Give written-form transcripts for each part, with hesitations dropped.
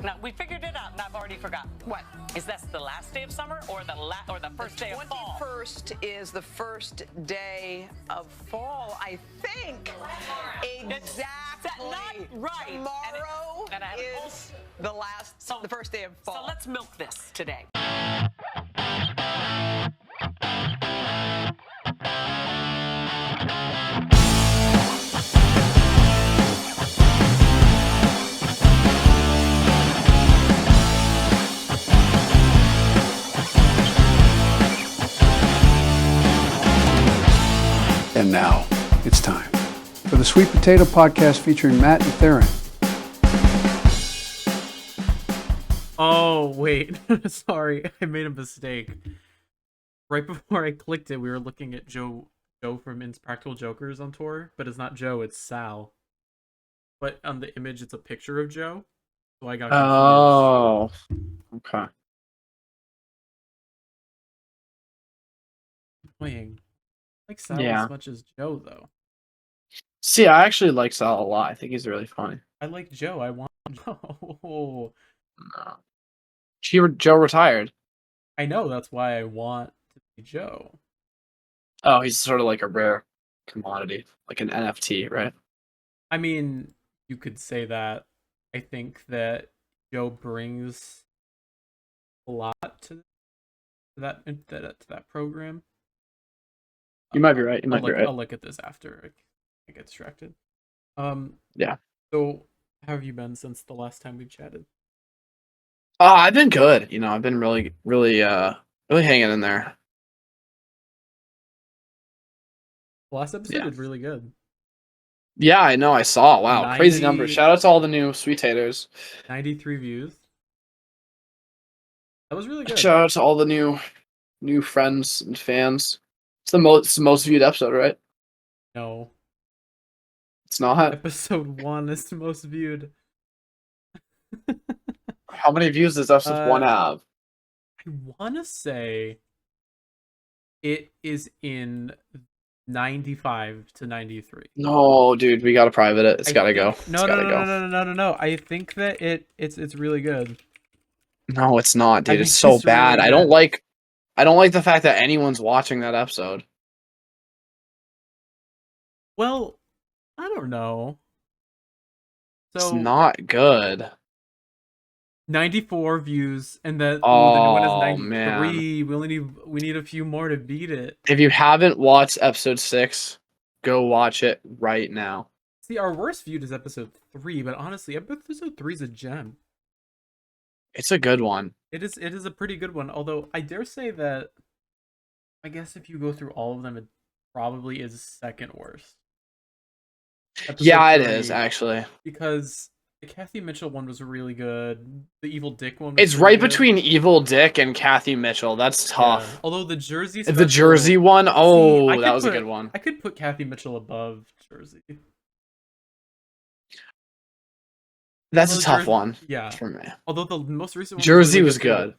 Now, we figured it out, and I've already forgotten. What? Is that the last day of summer or the first day of fall? The 21st is the first day of fall, I think. Exactly. Not right. Tomorrow and I is the first day of fall. So let's milk this today. And now, it's time for the Sweet Potato Podcast featuring Matt and Theron. Oh, wait. Sorry, I made a mistake. Right before I clicked it, we were looking at Joe from Impractical Jokers on tour, but it's not Joe, it's Sal. But on the image, it's a picture of Joe, so I got confused. Oh, okay. Annoying. I like Sal Yeah. as much as Joe, though. See, I actually like Sal a lot. I think he's really funny. I like Joe. I want Joe. No. Joe retired. I know, that's why I want to be Joe. Oh, he's sort of like a rare commodity, like an NFT, right? I mean, you could say that. I think that Joe brings a lot to that program. You might be right. I'll look at this after I get distracted. Yeah. So, how have you been since the last time we chatted? I've been good. I've been really hanging in there. The last episode did really good. Yeah, I know. I saw. Wow, crazy numbers. Shout out to all the new Sweet Taters. 93 views. That was really good. Shout out to all the new friends and fans. It's the most viewed episode, right? No. It's not. Episode 1 is the most viewed. How many views does episode 1 have? I want to say it is in 95 to 93. No, dude, we gotta private it. It's gotta go. No. I think that it's really good. No, it's not, dude. I It's think so it's bad. really I don't like the fact that anyone's watching that episode. Well, I don't know. So It's not good. 94 views, and then the new one is 93. Man. We need a few more to beat it. If you haven't watched episode 6, go watch it right now. See, our worst viewed is episode 3, but honestly, episode 3 is a gem. It's a good one. It is a pretty good one, although I dare say that I guess if you go through all of them, it probably is second worst. Yeah, it is, actually. Because the Kathy Mitchell one was really good. The Evil Dick one was It's really right good. between Evil Dick and Kathy Mitchell. That's tough. Yeah. Although the Jersey The Jersey one? Oh, that was a good one. I could put Kathy Mitchell above Jersey. That's a tough one. Yeah. For me. Although the most recent one Jersey was really good.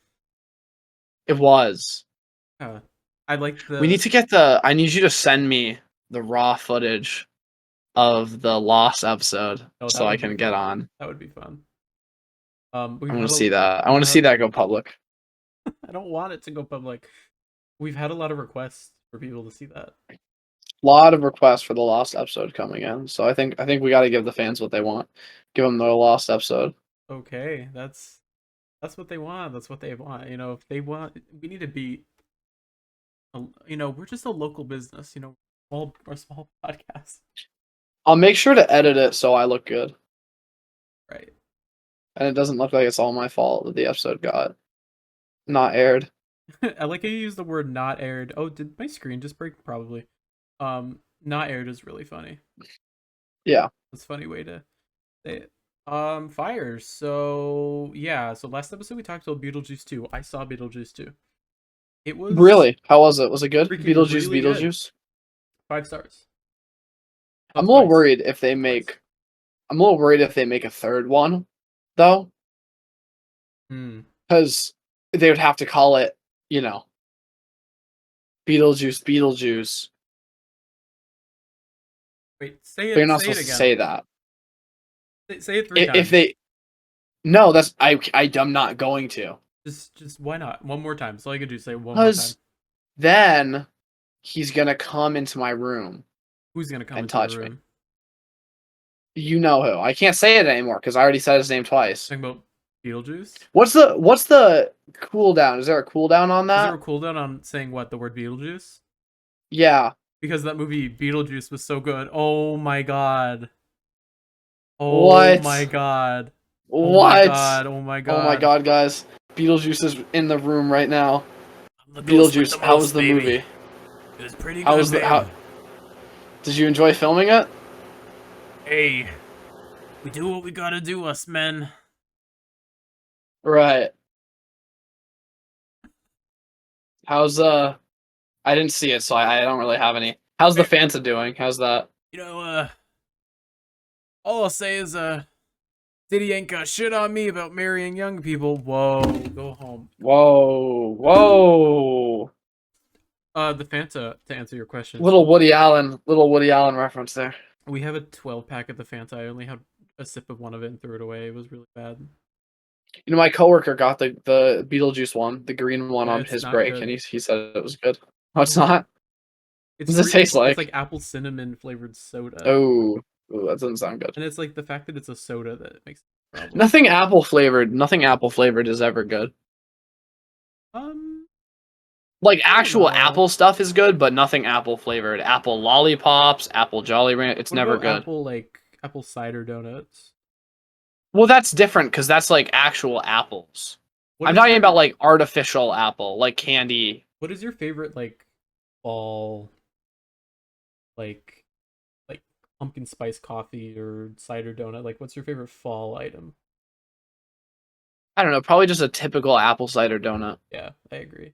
It was. I like the... We need to get I need you to send me the raw footage of the Lost episode so I can get on. That would be fun. I want to see that. I want to see that go public. I don't want it to go public. We've had a lot of requests for people to see that. A lot of requests for the Lost episode coming in, so I think we got to give the fans what they want. Give them their Lost episode. Okay, that's what they want. That's what they want. If they want, we need to be. We're just a local business. We're a small podcast. I'll make sure to edit it so I look good. Right. And it doesn't look like it's all my fault that the episode got not aired. I like how you use the word "not aired." Oh, did my screen just break? Probably. Not aired is really funny. Yeah. That's a funny way to say it. Fires. So yeah. So last episode we talked about Beetlejuice 2. I saw Beetlejuice 2. It was Really? How was it? Was it good? Beetlejuice, really Beetlejuice. Good. 5 stars. I'm a little worried if they make a third one, though. Because they would have to call it, Beetlejuice. Wait, say it. They're not say it supposed to again. say that. Say it 3 times. If they No, I'm not going to. Just why not? One more time. So all I could do is say one more time. Because then he's gonna come into my room. Who's gonna come and into touch the me. room? You know who. I can't say it anymore because I already said his name twice. Talking about Beetlejuice? What's the cooldown? Is there a cooldown on Is that? there a cooldown on saying what? The word Beetlejuice? Yeah. Because that movie Beetlejuice was so good. Oh my god. Oh What? my god. What? Oh my god. Oh my god. Oh my god, guys. Beetlejuice is in the room right now. Beetlejuice, how was the movie? It was pretty good. How was Did you enjoy filming it? Hey, we do what we gotta do, us men. Right. How's I didn't see it, so I don't really have any. How's the Fanta doing? How's that? You know, all I'll say is, Diddy ain't got shit on me about marrying young people. Whoa, go home. Whoa, whoa. The Fanta, to answer your question. Little Woody Allen reference there. We have a 12-pack of the Fanta. I only had a sip of one of it and threw it away. It was really bad. You know, my coworker got the Beetlejuice one, the green one Yeah, on it's his not break, good. and he said it was good. Oh, it's not? It's What does it taste like? It's like apple cinnamon flavored soda. Oh, that doesn't sound good. And it's like the fact that it's a soda that makes it a problem. Nothing apple flavored is ever good. Like actual know. apple stuff is good, but nothing apple flavored. Apple lollipops, apple Jolly Ranch, it's What never about good. apple cider donuts? Well, that's different because that's like actual apples. I'm talking about like artificial apple, like candy. What is your favorite like fall like pumpkin spice coffee or cider donut? Like what's your favorite fall item? I don't know, probably just a typical apple cider donut. Yeah, I agree.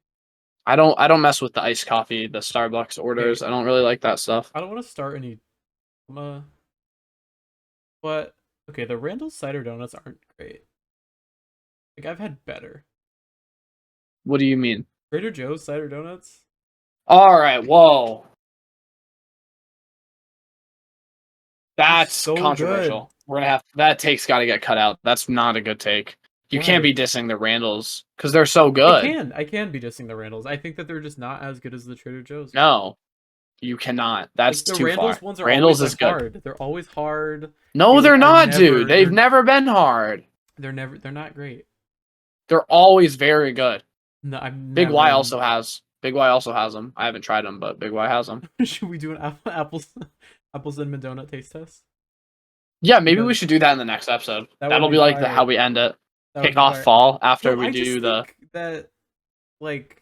I don't mess with the iced coffee, the Starbucks orders. I don't really like that stuff. I don't want to start any but okay, the Randall's cider donuts aren't great. Like I've had better. What do you mean? Trader Joe's cider donuts? All right, whoa. That's so controversial. good. We're gonna have that take's got to get cut out. That's not a good take. You can't be dissing the Randalls because they're so good. I can be dissing the Randalls. I think that they're just not as good as the Trader Joe's. No, you cannot. That's the too Randall's far. ones are Randall's always is good. hard. They're always hard. No, they're not, dude. They've never been hard. They're not great. They're always very good. No, Big Y also has. Big Y also has them. I haven't tried them, but Big Y has them. Should we do an apple cinnamon donut taste test? Yeah, maybe we should do that in the next episode. That'll be like how we end it. Kick off fall after we do the. That, like,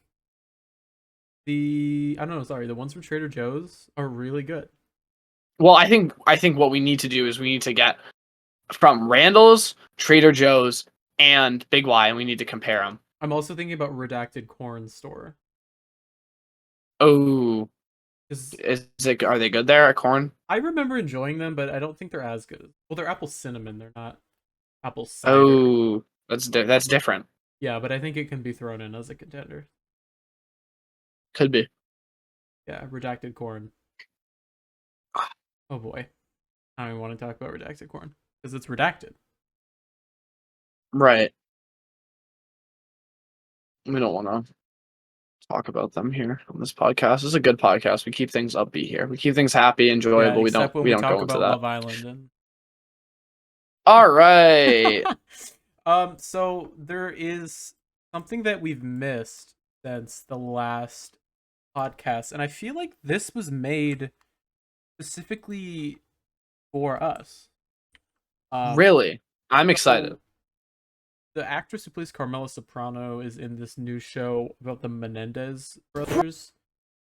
I don't know. Sorry, the ones from Trader Joe's are really good. Well, I think what we need to do is we need to get from Randall's, Trader Joe's, and Big Y, and we need to compare them. I'm also thinking about Redacted Corn Store. Oh, are they good there at Corn? I remember enjoying them, but I don't think they're as good. Well, they're apple cinnamon. They're not apple cider. Oh, that's different. Yeah, but I think it can be thrown in as a contender. Could be. Yeah, Redacted Corn. Oh boy, I don't even want to talk about Redacted Corn because it's redacted. Right. We don't want to talk about them here on this podcast. This is a good podcast. We keep things upbeat here. We keep things happy, enjoyable. We don't go into that. Love Island and... All right. So there is something that we've missed since the last podcast, and I feel like this was made specifically for us. Really? I'm excited. The actress who plays Carmella Soprano is in this new show about the Menendez brothers.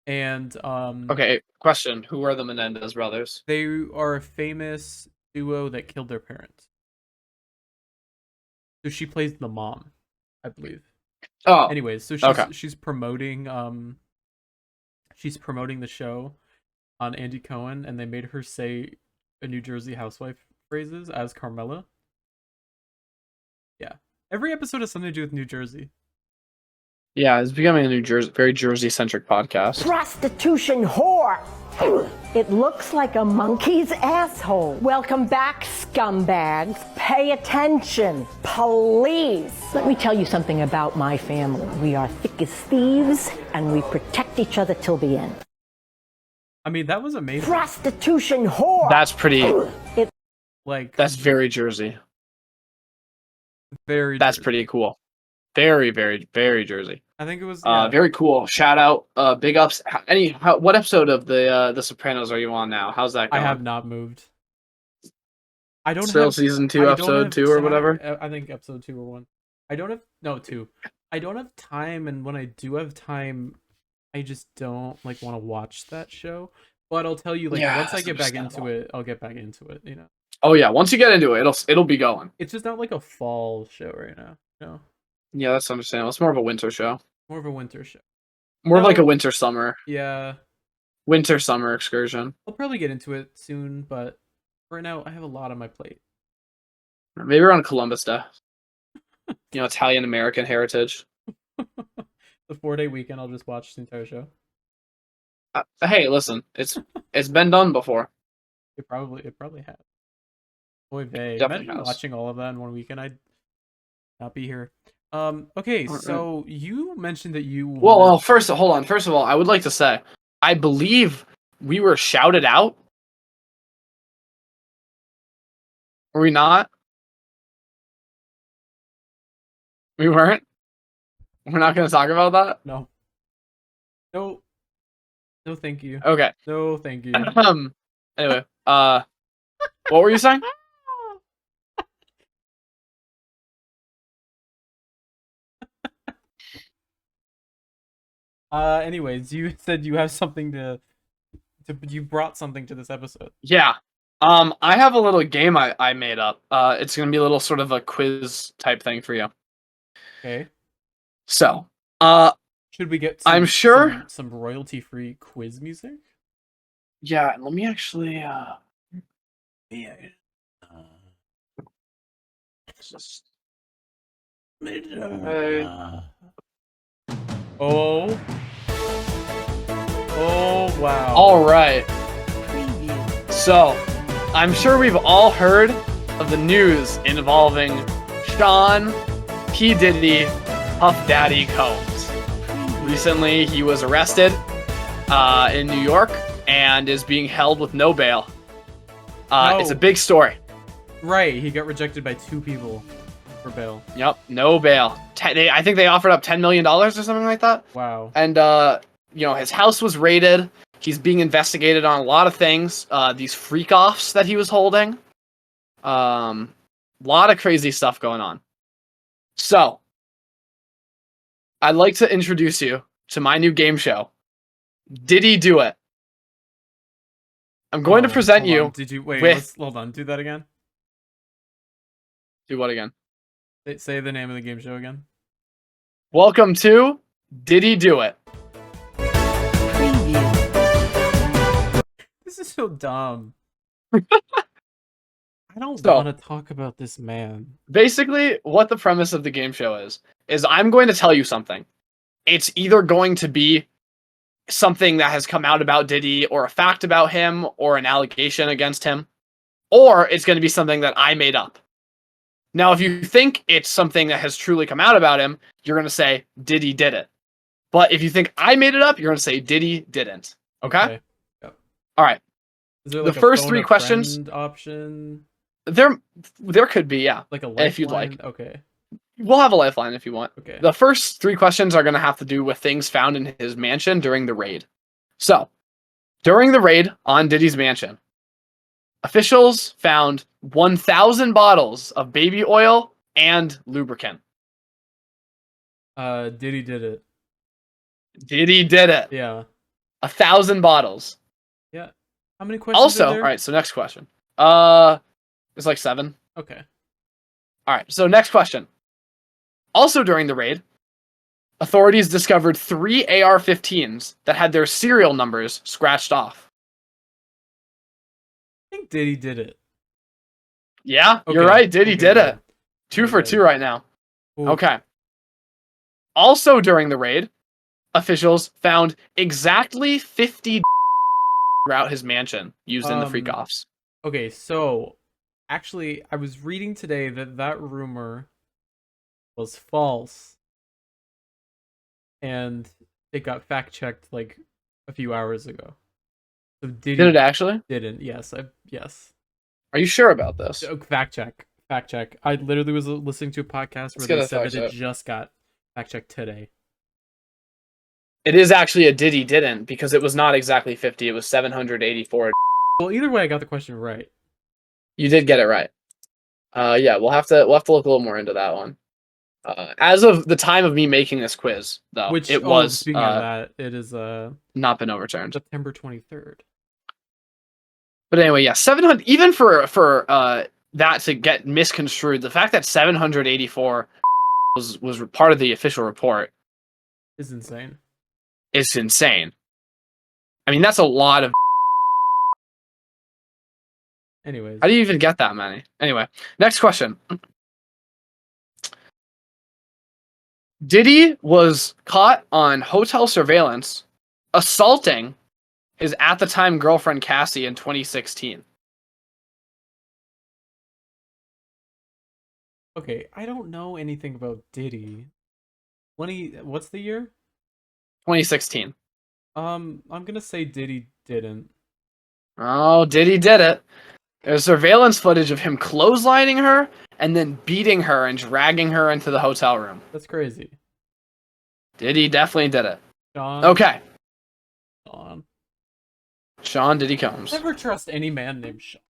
And okay, question. Who are the Menendez brothers? They are a famous duo that killed their parents. So she plays the mom, I believe. Oh. Anyways, so she's promoting the show on Andy Cohen, and they made her say a New Jersey housewife phrases as Carmella. Yeah. Every episode has something to do with New Jersey. Yeah, it's becoming a very Jersey-centric podcast. Prostitution whore. It looks like a monkey's asshole. Welcome back, scumbags. Pay attention, please. Let me tell you something about my family. We are thick as thieves, and we protect each other till the end. I mean, that was amazing. Prostitution whore. That's pretty. Like, That's very Jersey. very. That's Jersey. pretty cool. Very, very, very Jersey. I think it was. Very cool. Shout out, big ups. What episode of the Sopranos are you on now? How's that I going? have not moved. I don't Still have season 2, I don't episode have 2 or time- whatever? I think episode 2 or 1. I don't have 2. I don't have time, and when I do have time, I just don't like want to watch that show. But I'll tell you, like, Yeah, once I that's get back into understandable. it, I'll get back into it. You know, Oh yeah, once you get into it, it'll be going. it's just not like a fall show right now. No, Yeah, that's understandable. It's more of a winter show. more of a winter show. More of like No. a winter summer excursion. I'll probably get into it soon, but right now I have a lot on my plate. Maybe around Columbus Day. Italian American heritage. The 4-day weekend, I'll just watch the entire show. Hey, listen, it's been done before. It probably has. Boy, babe, Definitely imagine has. watching all of that in one weekend. I'd not be here. Okay, Alright. so you mentioned that you. Well, first, hold on. First of all, I would like to say, I believe we were shouted out. Were we not? We weren't? We're not going to talk about that? No. No. No, thank you. Okay. No, thank you. Anyway, what were you saying? Anyways, you said you have something to you brought something to this episode. Yeah. I have a little game I made up. It's going to be a little sort of a quiz type thing for you. Okay. So, Should we get I'm sure- some royalty-free quiz music? yeah, let me actually, Yeah. just... Oh. Oh, wow. All right. So, I'm sure we've all heard of the news involving Sean P. Diddy Puff Daddy Combs. Recently, he was arrested in New York and is being held with no bail. It's a big story. Right, he got rejected by 2 people for bail. Yep, no bail. I think they offered up $10 million or something like that. Wow. And, his house was raided. He's being investigated on a lot of things. These freak-offs that he was holding. Lot of crazy stuff going on. So, I'd like to introduce you to my new game show, Diddy Do It. I'm going to present Hold you on. Did you wait? with... Hold on. Do that again. Do what again? Say the name of the game show again. Welcome to Diddy Do It. This is so dumb. I don't So- want to talk about this man. Basically, what the premise of the game show is I'm going to tell you something. It's either going to be something that has come out about Diddy, or a fact about him, or an allegation against him, or it's going to be something that I made up. Now, if you think it's something that has truly come out about him, you're going to say Diddy did it. But if you think I made it up, you're going to say Diddy didn't. Okay? Yep. All right. Is there The like a first phone 3 a questions- friend option? There could be, yeah. Like a lifeline? If you'd like. Okay. We'll have a lifeline if you want. Okay. The first 3 questions are going to have to do with things found in his mansion during the raid. So, during the raid on Diddy's mansion, officials found 1,000 bottles of baby oil and lubricant. Diddy did it. Diddy did it. Yeah. 1,000 bottles. Yeah. How many questions Also, are all there? right, so next question. It's like 7. Okay. All right, so next question. Also during the raid, authorities discovered 3 AR-15s that had their serial numbers scratched off. I think Diddy did it. Yeah, you're Okay, right. Diddy okay, did good. it. 2 for Okay. 2 right now. Ooh. Okay. Also during the raid, officials found exactly 50 throughout his mansion used in the freak offs. Okay, so actually, I was reading today that rumor was false, and it got fact checked like a few hours ago. So Did it actually? Didn't. Yes. Yes. Are you sure about this? Fact check. Fact check. I literally was listening to a podcast where they said that it just got fact checked today. It is actually a Diddy didn't, because it was not exactly 50. It was 784. Well, either way, I got the question right. You did get it right. Yeah, we'll have to look a little more into that one. As of the time of me making this quiz, though, it was speaking of that, it is not been overturned. September 23rd. But anyway, yeah, 700. Even for that to get misconstrued, the fact that 784 was part of the official report is insane. It's insane. I mean, that's a lot of. Anyways, how do you even get that many? Anyway, next question. Diddy was caught on hotel surveillance assaulting his at the time girlfriend Cassie in 2016. Okay, I don't know anything about Diddy. What's the year? 2016. I'm gonna say Diddy didn't. Oh, Diddy did it. There's surveillance footage of him clotheslining her and then beating her and dragging her into the hotel room. That's crazy. Diddy definitely did it. Sean. Okay. Sean Diddy Combs. Never trust any man named Sean.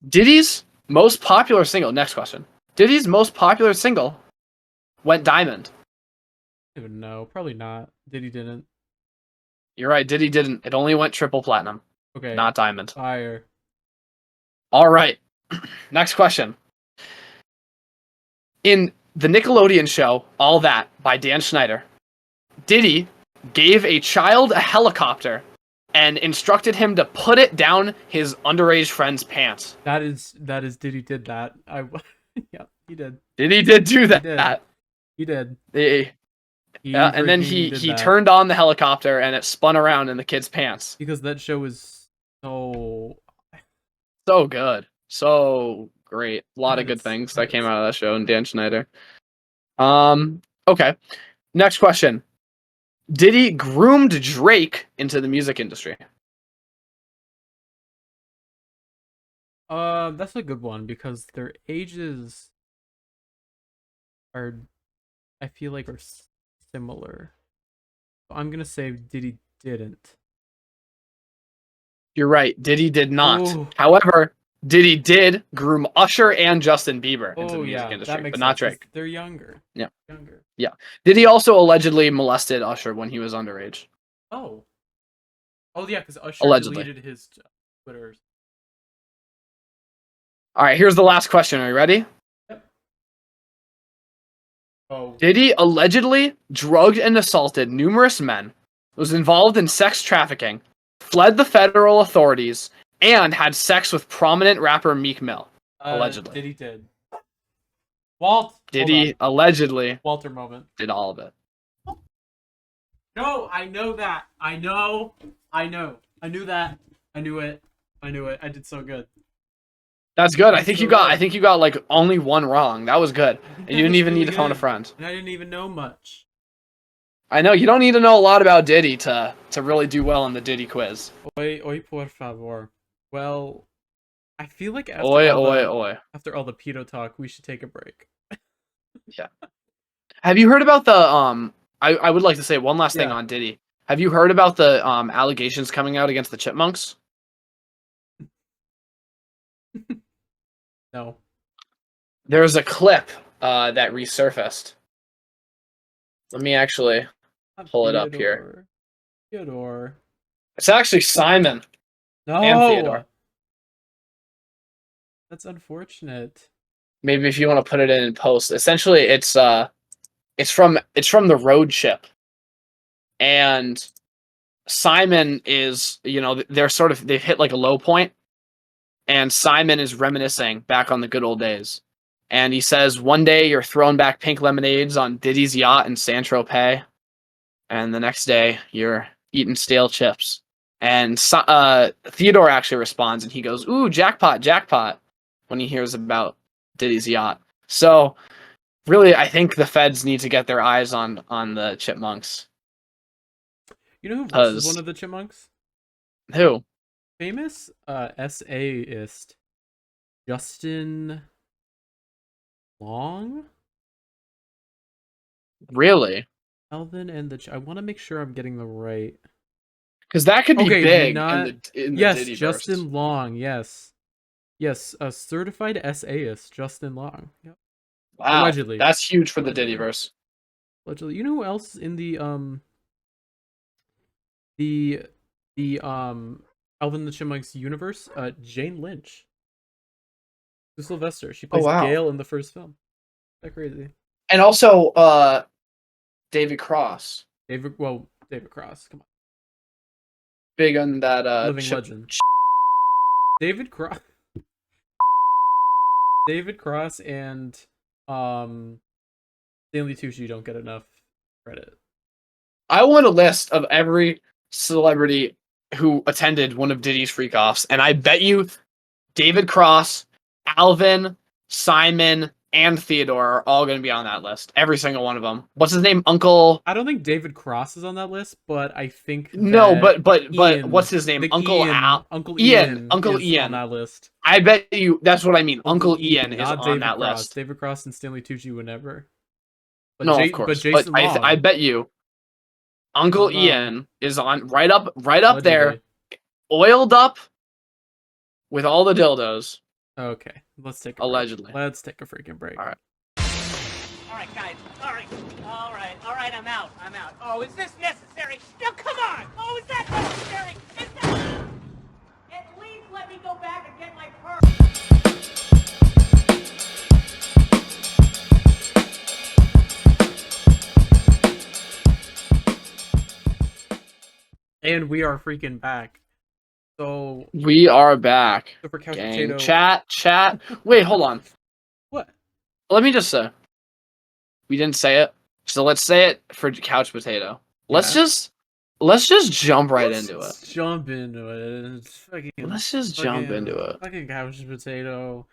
Diddy's most popular single. Next question. Diddy's most popular single went diamond. I don't even know. Probably not. Diddy didn't. You're right. Diddy didn't. It only went triple platinum. Okay. Not diamond. Fire. All right. Next question. In the Nickelodeon show, All That, by Dan Schneider, Diddy gave a child a helicopter and instructed him to put it down his underage friend's pants. That is Diddy did that. Yeah, he did. Diddy did do that. He did. Yeah, and then he turned on the helicopter and it spun around in the kid's pants. Because that show was so good. So great. A lot of good things that came out of that show and Dan Schneider. Okay. Next question. Diddy groomed Drake into the music industry. That's a good one because their ages are, I feel like, are similar. So I'm gonna say Diddy didn't. You're right. Diddy did not. Ooh. However, Diddy did groom Usher and Justin Bieber into the music industry, but not Drake. They're younger. Yeah. Younger. Yeah. Diddy also allegedly molested Usher when he was underage. Oh. Oh yeah, because Usher Allegedly deleted his Twitter. All right, here's the last question. Are you ready? Yep. Oh. Diddy allegedly drugged and assaulted numerous men, was involved in sex trafficking, fled the federal authorities, and had sex with prominent rapper Meek Mill. Allegedly. Diddy did. Walt. Diddy allegedly Walter moment. did all of it. No, I know that. I know. I knew that. I knew it. I did so good. That's good. I think you got like only one wrong. That was good. And you didn't even need to phone a friend. And I didn't even know much. I know you don't need to know a lot about Diddy to really do well in the Diddy quiz. Oy por favor. Well, I feel like after after all the pedo talk, we should take a break. Yeah. Have you heard about the I would like to say one last thing on Diddy. Have you heard about the allegations coming out against the Chipmunks? No. There's a clip that resurfaced. Let me actually pull it up here. Theodore. It's actually Simon. No. And Theodore. That's unfortunate. Maybe if you want to put it in post. Essentially, it's from the RHONJ ship, and Simon is, they've hit like a low point, and Simon is reminiscing back on the good old days, and he says, "One day you're throwing back pink lemonades on Diddy's yacht in Saint-Tropez, and the next day you're eating stale chips. And Theodore actually responds, and he goes, "Ooh, jackpot, jackpot," when he hears about Diddy's yacht. So, really, I think the feds need to get their eyes on the chipmunks. You know who versus one of the chipmunks? Who? Famous essayist Justin Long? Really? Alvin and the... I want to make sure I'm getting the right... Because that could be big in the yes, Diddyverse. Justin Long, yes. Yes, a certified essayist, Justin Long. Yep. Wow, allegedly. That's huge for the Diddyverse. Allegedly. You know who else in the Alvin and the Chipmunks universe? Jane Lynch. To Sylvester. She plays Gail in the first film. Isn't that crazy? And also David Cross. David Cross, come on. Big on that Living legend. David Cross. David Cross and Stanley Tucci don't get enough credit. I want a list of every celebrity who attended one of Diddy's freak-offs, and I bet you David Cross, Alvin, Simon, and Theodore are all going to be on that list. Every single one of them. What's his name? Uncle... I don't think David Cross is on that list, but I think no, but Ian, what's his name? Uncle Ian, Uncle Ian is on that list. I bet you that's what I mean. Uncle Ian is on David that Cross. list. David Cross and Stanley Tucci would never. But No, of course. But Jason Long, I bet you Uncle Ian is on right up there, oiled up with all the dildos. Okay, let's take a allegedly. Break. Let's take a freaking break. All right. All right, guys. All right. I'm out. Oh, is this necessary? No, come on. Oh, is that necessary? At least let me go back and get my purse. And we are freaking back. So we are back. So for Couch Gang. Potato. Chat. Wait, hold on. What? Let me just say. We didn't say it, so let's say it for Couch Potato. Let's just jump right into it. Jump into it. Let's just jump into it. Fucking Couch Potato.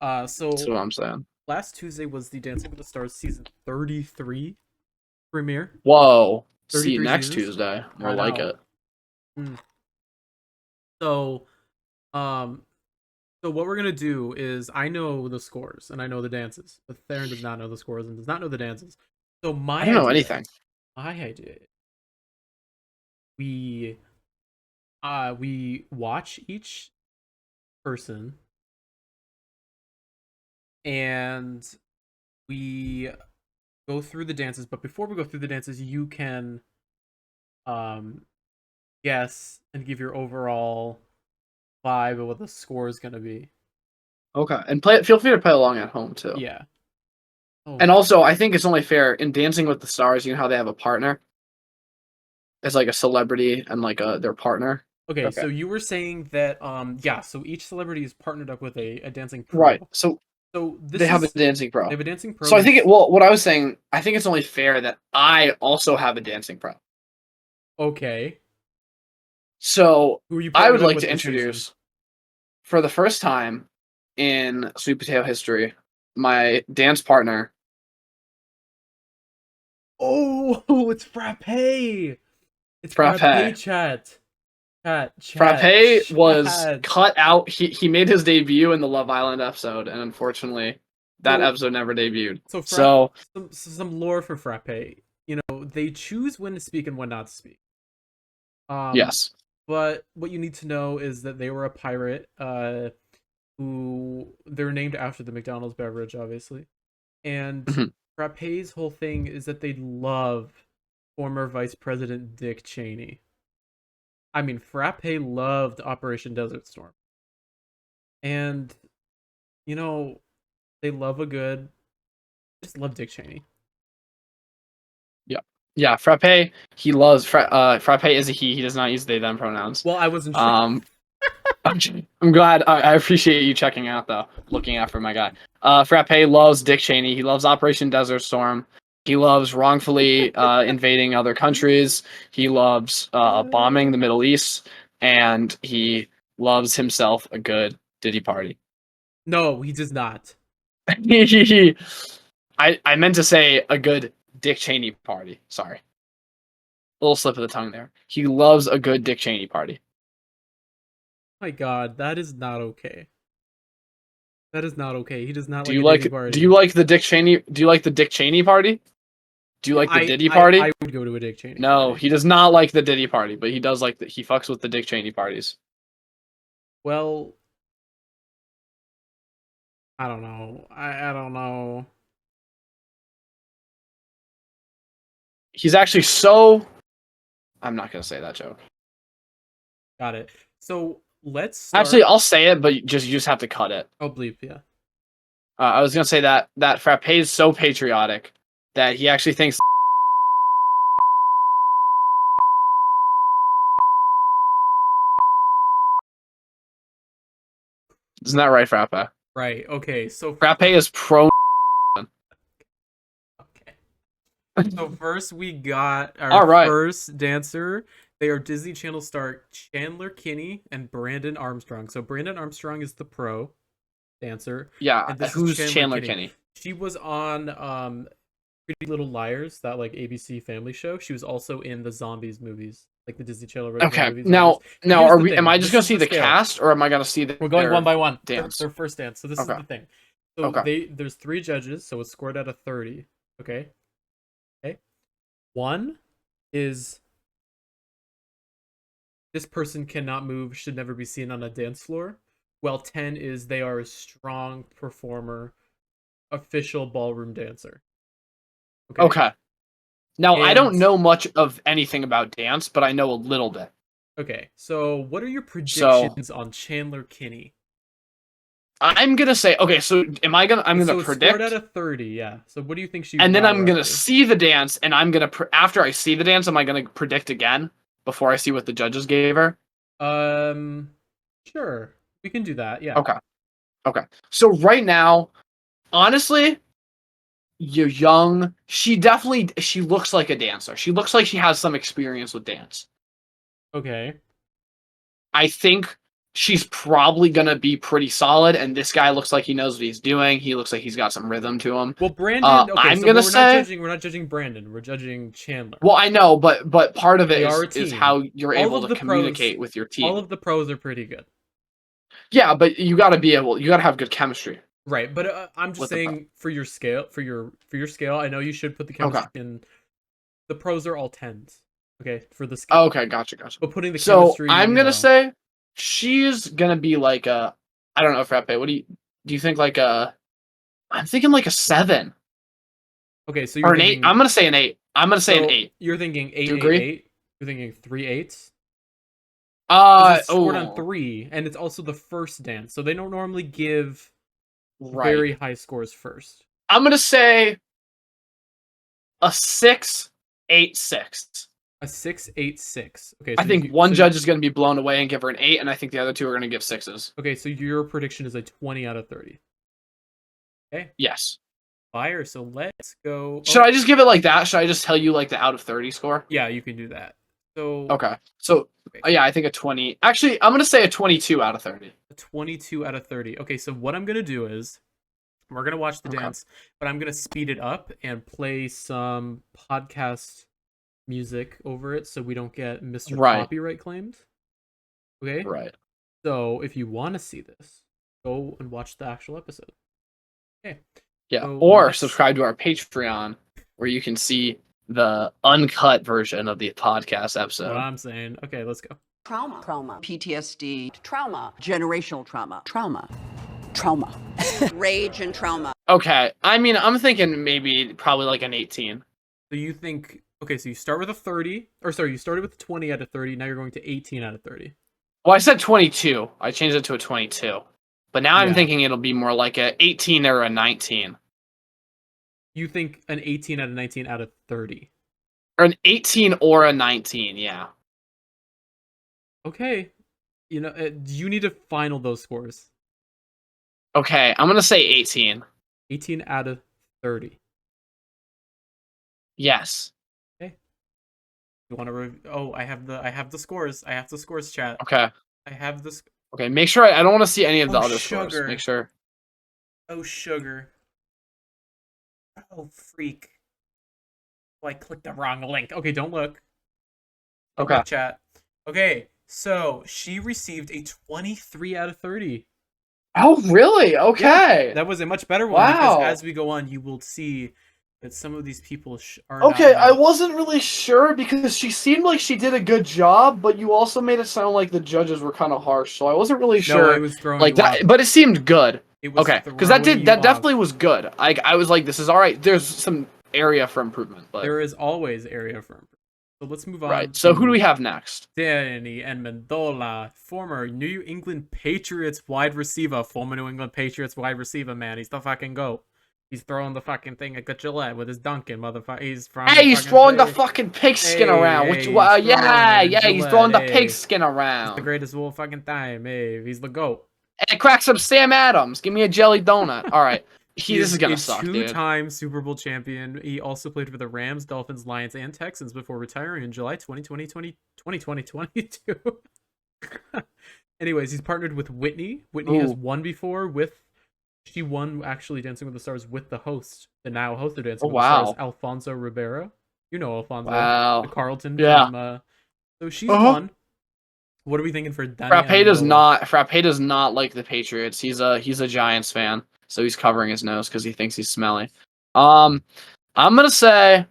So that's what I'm saying. Last Tuesday was the Dancing with the Stars season 33 premiere. Whoa. See you next seasons. Tuesday. More like it. So, so what we're gonna do is I know the scores and I know the dances, but Theron does not know the scores and does not know the dances. So I don't know anything. My idea. We watch each person and we go through the dances, but before we go through the dances, you can guess and give your overall vibe of what the score is going to be. Okay, and feel free to play along at home too. Yeah. Oh. And also, I think it's only fair in Dancing with the Stars. You know how they have a partner, as like a celebrity and like their partner. Okay, so you were saying that so each celebrity is partnered up with a dancing pro. Right. So this they have a dancing pro. They have a dancing pro. So I think what I was saying, I think it's only fair that I also have a dancing pro. Okay. So who are you I would like with to this introduce, season? for the first time in Sweet Potato history, my dance partner. Oh, it's Frappe. It's Frappe. Chat. Frappe was cut out. He made his debut in the Love Island episode, and unfortunately, that episode never debuted. So some lore for Frappe. You know, they choose when to speak and when not to speak. Yes. But what you need to know is that they were a pirate, who they're named after the McDonald's beverage, obviously. And Frappe's whole thing is that they love former Vice President Dick Cheney. I mean, Frappe loved Operation Desert Storm. And, you know, they love just love Dick Cheney. Yeah, Frappe, he loves... Frappe is a he. He does not use they, them pronouns. Well, I wasn't sure. I'm glad. I appreciate you checking out, though. Looking out for my guy. Frappe loves Dick Cheney. He loves Operation Desert Storm. He loves wrongfully invading other countries. He loves bombing the Middle East, and he loves himself a good Diddy party. No, he does not. I meant to say a good Dick Cheney party. Sorry. A little slip of the tongue there. He loves a good Dick Cheney party. My God, that is not okay. That is not okay. He does not Do like you a like Diddy party. do you like the Dick Cheney party? Do you like the Diddy party? I would go to a Dick Cheney No, party. he does not like the Diddy party, but he does like he fucks with the Dick Cheney parties. Well, I don't know. I don't know. He's actually so... I'm not going to say that joke. Got it. So let's start... Actually, I'll say it, but you just have to cut it. Oh, bleep, yeah. I was going to say that Frappe is so patriotic that he actually thinks... Isn't that right, Frappe? Right, okay, so... Frappe is pro... Okay. So first we got our Alright. first dancer. They are Disney Channel star Chandler Kinney and Brandon Armstrong. So Brandon Armstrong is the pro dancer. Yeah, And this is who's Chandler Kinney? She was on Pretty Little Liars, that like ABC family show. She was also in the Zombies movies, like the Disney Channel original Okay, movies. now Here's are the we? thing. Am I just This gonna is see the scale. cast, or am I gonna see the? We're going one by one. Dance. Their first dance. So this is Okay. the thing. So Okay. there's 3 judges, so it's scored out of 30. Okay. Okay. 1 is this person cannot move, should never be seen on a dance floor. While 10 is they are a strong performer, official ballroom dancer. Okay. Now, I don't And- know much of anything about dance, but I know a little bit. Okay. So what are your predictions on Chandler Kinney? I'm gonna say, okay, so I'm gonna So it's predict, scored out of 30, yeah. So what do you think she? and then got I'm gonna roughly? see the dance, and I'm gonna after I see the dance, am I gonna predict again before I see what the judges gave her? Sure. We can do that, yeah. Okay. So right now, honestly, you're young. She looks like a dancer. She looks like she has some experience with dance. Okay. I think she's probably gonna be pretty solid, and this guy looks like he knows what he's doing. He looks like he's got some rhythm to him. Well, Brandon. Okay, I'm so gonna we're say. we're not judging Brandon. We're judging Chandler. Well, I know, but part of it They are a is team. how you're All able of to the communicate pros- with your team. All of the pros are pretty good. Yeah, but you gotta have good chemistry. Right, but I'm just With the saying for your scale, for your scale, I know you should put the chemistry in. The pros are all 10s. Okay, for the scale. Okay, gotcha. But putting the So chemistry. I'm you gonna know. say she's gonna be like a, I don't know, Frappe. What do you think? Like a, I'm thinking like a 7 Okay, so or you're an 8. thinking, I'm gonna say an 8. I'm gonna say an 8. You're thinking 8, Do you 8, agree? 8. You're thinking 3 8s. It's scored on 3, and it's also the first dance, so they don't normally give right. very high scores first. I'm gonna say a 6 8 6. A 6 8 6. Okay, I think one judge is gonna be blown away and give her an 8, and I think the other 2 are gonna give 6s. Okay, so your prediction is a 20 out of 30. Okay, Yes. fire. So let's go. Should I just give it like that? Should I just tell you like the out of 30 score? Yeah, you can do that. So Okay. So yeah, I think a 20. Actually, I'm gonna say a 22 out of 30. a 22 out of 30. Okay, so what I'm gonna do is we're gonna watch the Okay. dance, but I'm gonna speed it up and play some podcast music over it so we don't get Mr. Right. Copyright claimed. Okay? Right. So if you want to see this, go and watch the actual episode. Okay. Yeah. So Or let's- subscribe to our Patreon where you can see the uncut version of the podcast What episode. I'm saying. Okay, let's go. Trauma, PTSD, trauma, generational trauma, rage and trauma. Okay. I mean, I'm thinking maybe probably like an 18. So you think, okay, so you start with a 30, or sorry, you started with a 20 out of 30, now you're going to 18 out of 30. Well, I said 22. I changed it to a 22. But now I'm Yeah. thinking it'll be more like a 18 or a 19. You think an 18 out of 19 out of 30. Or an 18 or a 19, yeah. Okay. You know, you need to final those scores. Okay, I'm going to say 18. 18 out of 30. Yes. Okay. You want to? Oh, I have the scores. I have the scores, chat. Okay. I have this. Okay. Make sure I don't want to see any of the Oh, other scores. sugar. Make sure. Oh, sugar. Oh, freak. Oh, I clicked the wrong link. Okay, don't look. Don't Okay. look, chat. Okay, so she received a 23 out of 30. Oh, really? Okay. Yeah, that was a much better one Wow. because as we go on, you will see that some of these people are Okay, not I wasn't really sure because she seemed like she did a good job, but you also made it sound like the judges were kind of harsh, so I wasn't really sure. No, it was throwing like you that, off. but it seemed good. It was Okay, because that throwing you definitely off. was good. I was like, this is all right. There's some area for improvement, but There is always area for improvement. So let's move on. right. So who do we have next? Danny Amendola, former New England Patriots wide receiver. Former New England Patriots wide receiver, man. He's the fucking GOAT. He's throwing the fucking thing at Gillette with his Dunkin', motherfucker. He's from. Hey, he's throwing the fucking pigskin around. Which, yeah, he's throwing the pigskin It's the around. greatest of all fucking time. Hey, he's the GOAT. And crack some Sam Adams. Give me a jelly donut. All right. This is gonna suck, dude. Two-time Super Bowl champion. He also played for the Rams, Dolphins, Lions, and Texans before retiring in July 2022. Anyways, he's partnered with Whitney. Whitney has won before with. She won actually Dancing with the Stars with the host, the now host of Dancing with the Stars, Alfonso Ribeiro. You know Alfonso, the Carlton. Yeah. From, so she's won. What are we thinking for Danny? Frappe does not like the Patriots. He's a Giants fan, so he's covering his nose because he thinks he's smelly. I'm gonna say,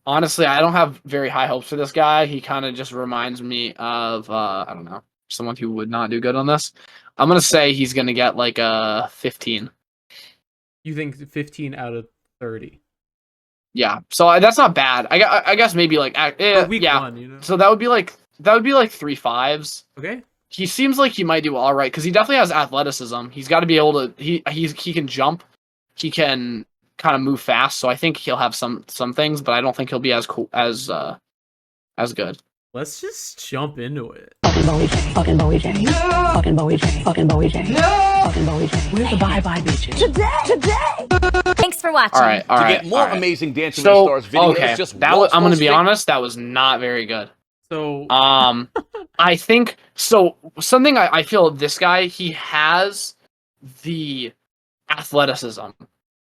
honestly, I don't have very high hopes for this guy. He kind of just reminds me of I don't know, someone who would not do good on this. I'm gonna say he's gonna get like a 15. You think 15 out of 30? Yeah, so that's not bad. I guess maybe like week yeah. one, you know? So that would be like 3 5s. Okay. He seems like he might do all right because he definitely has athleticism. He's got to be able to. He can jump. He can kind of move fast. So I think he'll have some things, but I don't think he'll be as cool as good. Let's just jump into it. Fucking Bowie J. Fucking Bowie J. No. Fucking Bowie J. Fucking Bowie J. No. Fucking Bowie J. Where's the bye-bye bitches? Today. Thanks for watching. All right. To get more amazing Dancing with the Stars videos, okay, just I'm gonna be honest. That was not very good. So I think so. Something I feel this guy, he has the athleticism,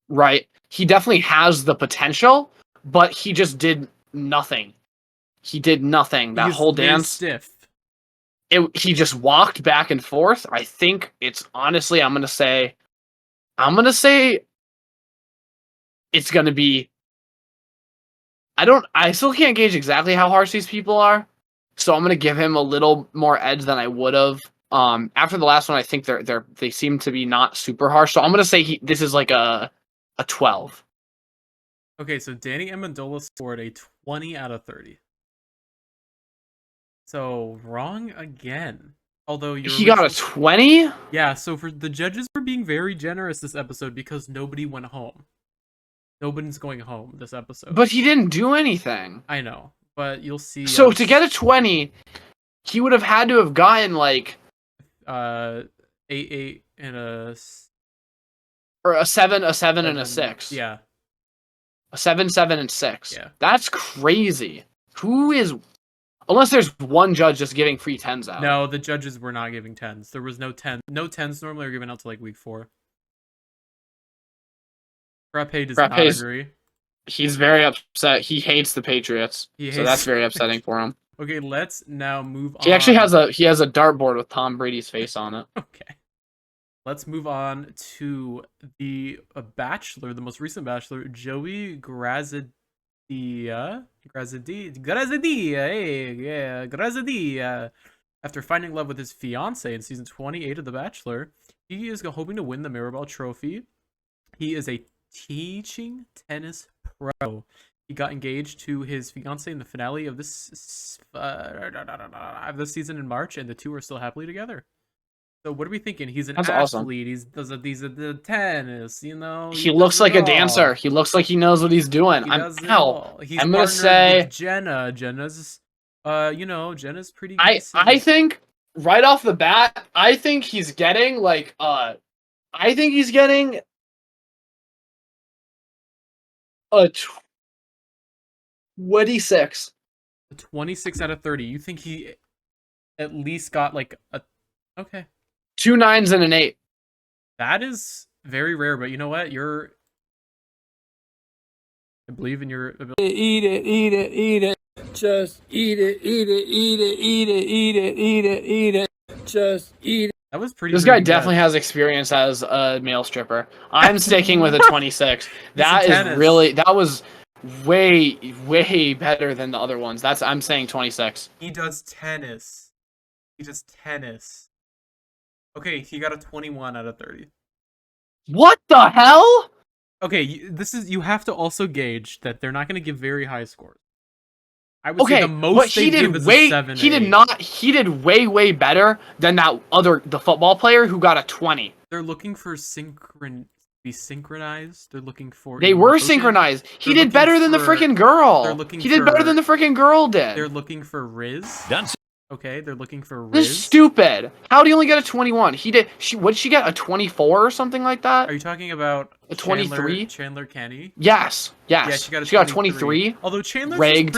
right? He definitely has the potential, but he just did nothing. He did nothing that whole dance. Stiff. He just walked back and forth. I think it's honestly, I'm gonna say it's gonna be. I still can't gauge exactly how harsh these people are, so I'm gonna give him a little more edge than I would have. After the last one, I think they seem to be not super harsh, so I'm gonna say this is like a 12. Okay, so Danny Amendola scored a 20 out of 30. So wrong again. Although he got a 20. Yeah, so for the judges were being very generous this episode because nobody went home. Nobody's going home this episode. But he didn't do anything. I know, but you'll see. So to get a 20, he would have had to have gotten like 8 and a or a 7 and a 6. Yeah. A 7 and 6. Yeah. That's crazy. Who is unless there's one judge just giving free 10s out. No, the judges were not giving 10s. There was no 10s. No 10s normally are given out to like week 4. Frappe does not agree. He's very upset. He hates the Patriots. So that's very upsetting for him. Okay, let's now move on. He actually has a dartboard with Tom Brady's face on it. Okay. Let's move on to the Bachelor, the most recent Bachelor, Joey Grazidia. After finding love with his fiance in season 28 of The Bachelor, he is hoping to win the Mirabelle Trophy. He is a teaching tennis pro. He got engaged to his fiance in the finale of this season in March, and the two are still happily together. So what are we thinking? He's an athlete. Awesome. He's the tennis, you know. He looks like a dancer. He looks like he knows what he's doing. I'm gonna say with Jenna. Jenna's Jenna's pretty good. I think right off the bat, I think he's getting like 26. 26 out of 30. You think he at least got like a... Okay. 2 9s and an 8. That is very rare, but you know what? I believe in your ability. Eat it. Just eat it. Just eat it. That was pretty. This guy definitely has experience as a male stripper. I'm sticking with a 26. That was way better than the other ones. I'm saying 26. He does tennis. Okay, he got a 21 out of 30. What the hell? Okay, you have to also gauge that they're not going to give very high scores. I would say the most they give is a 7. He did way better than the football player who got a 20. They're looking for be synchronized. They're looking for... They were synchronized. He did better than the freaking girl. He did better than the freaking girl did. They're looking for Riz. Done. Okay, they're looking for Riz. This is stupid. How did he only get a 21? What did she get, a 24 or something like that? Are you talking about a 23? Chandler Kenny? Yes. Yeah, she got a 23. Although Chandler's is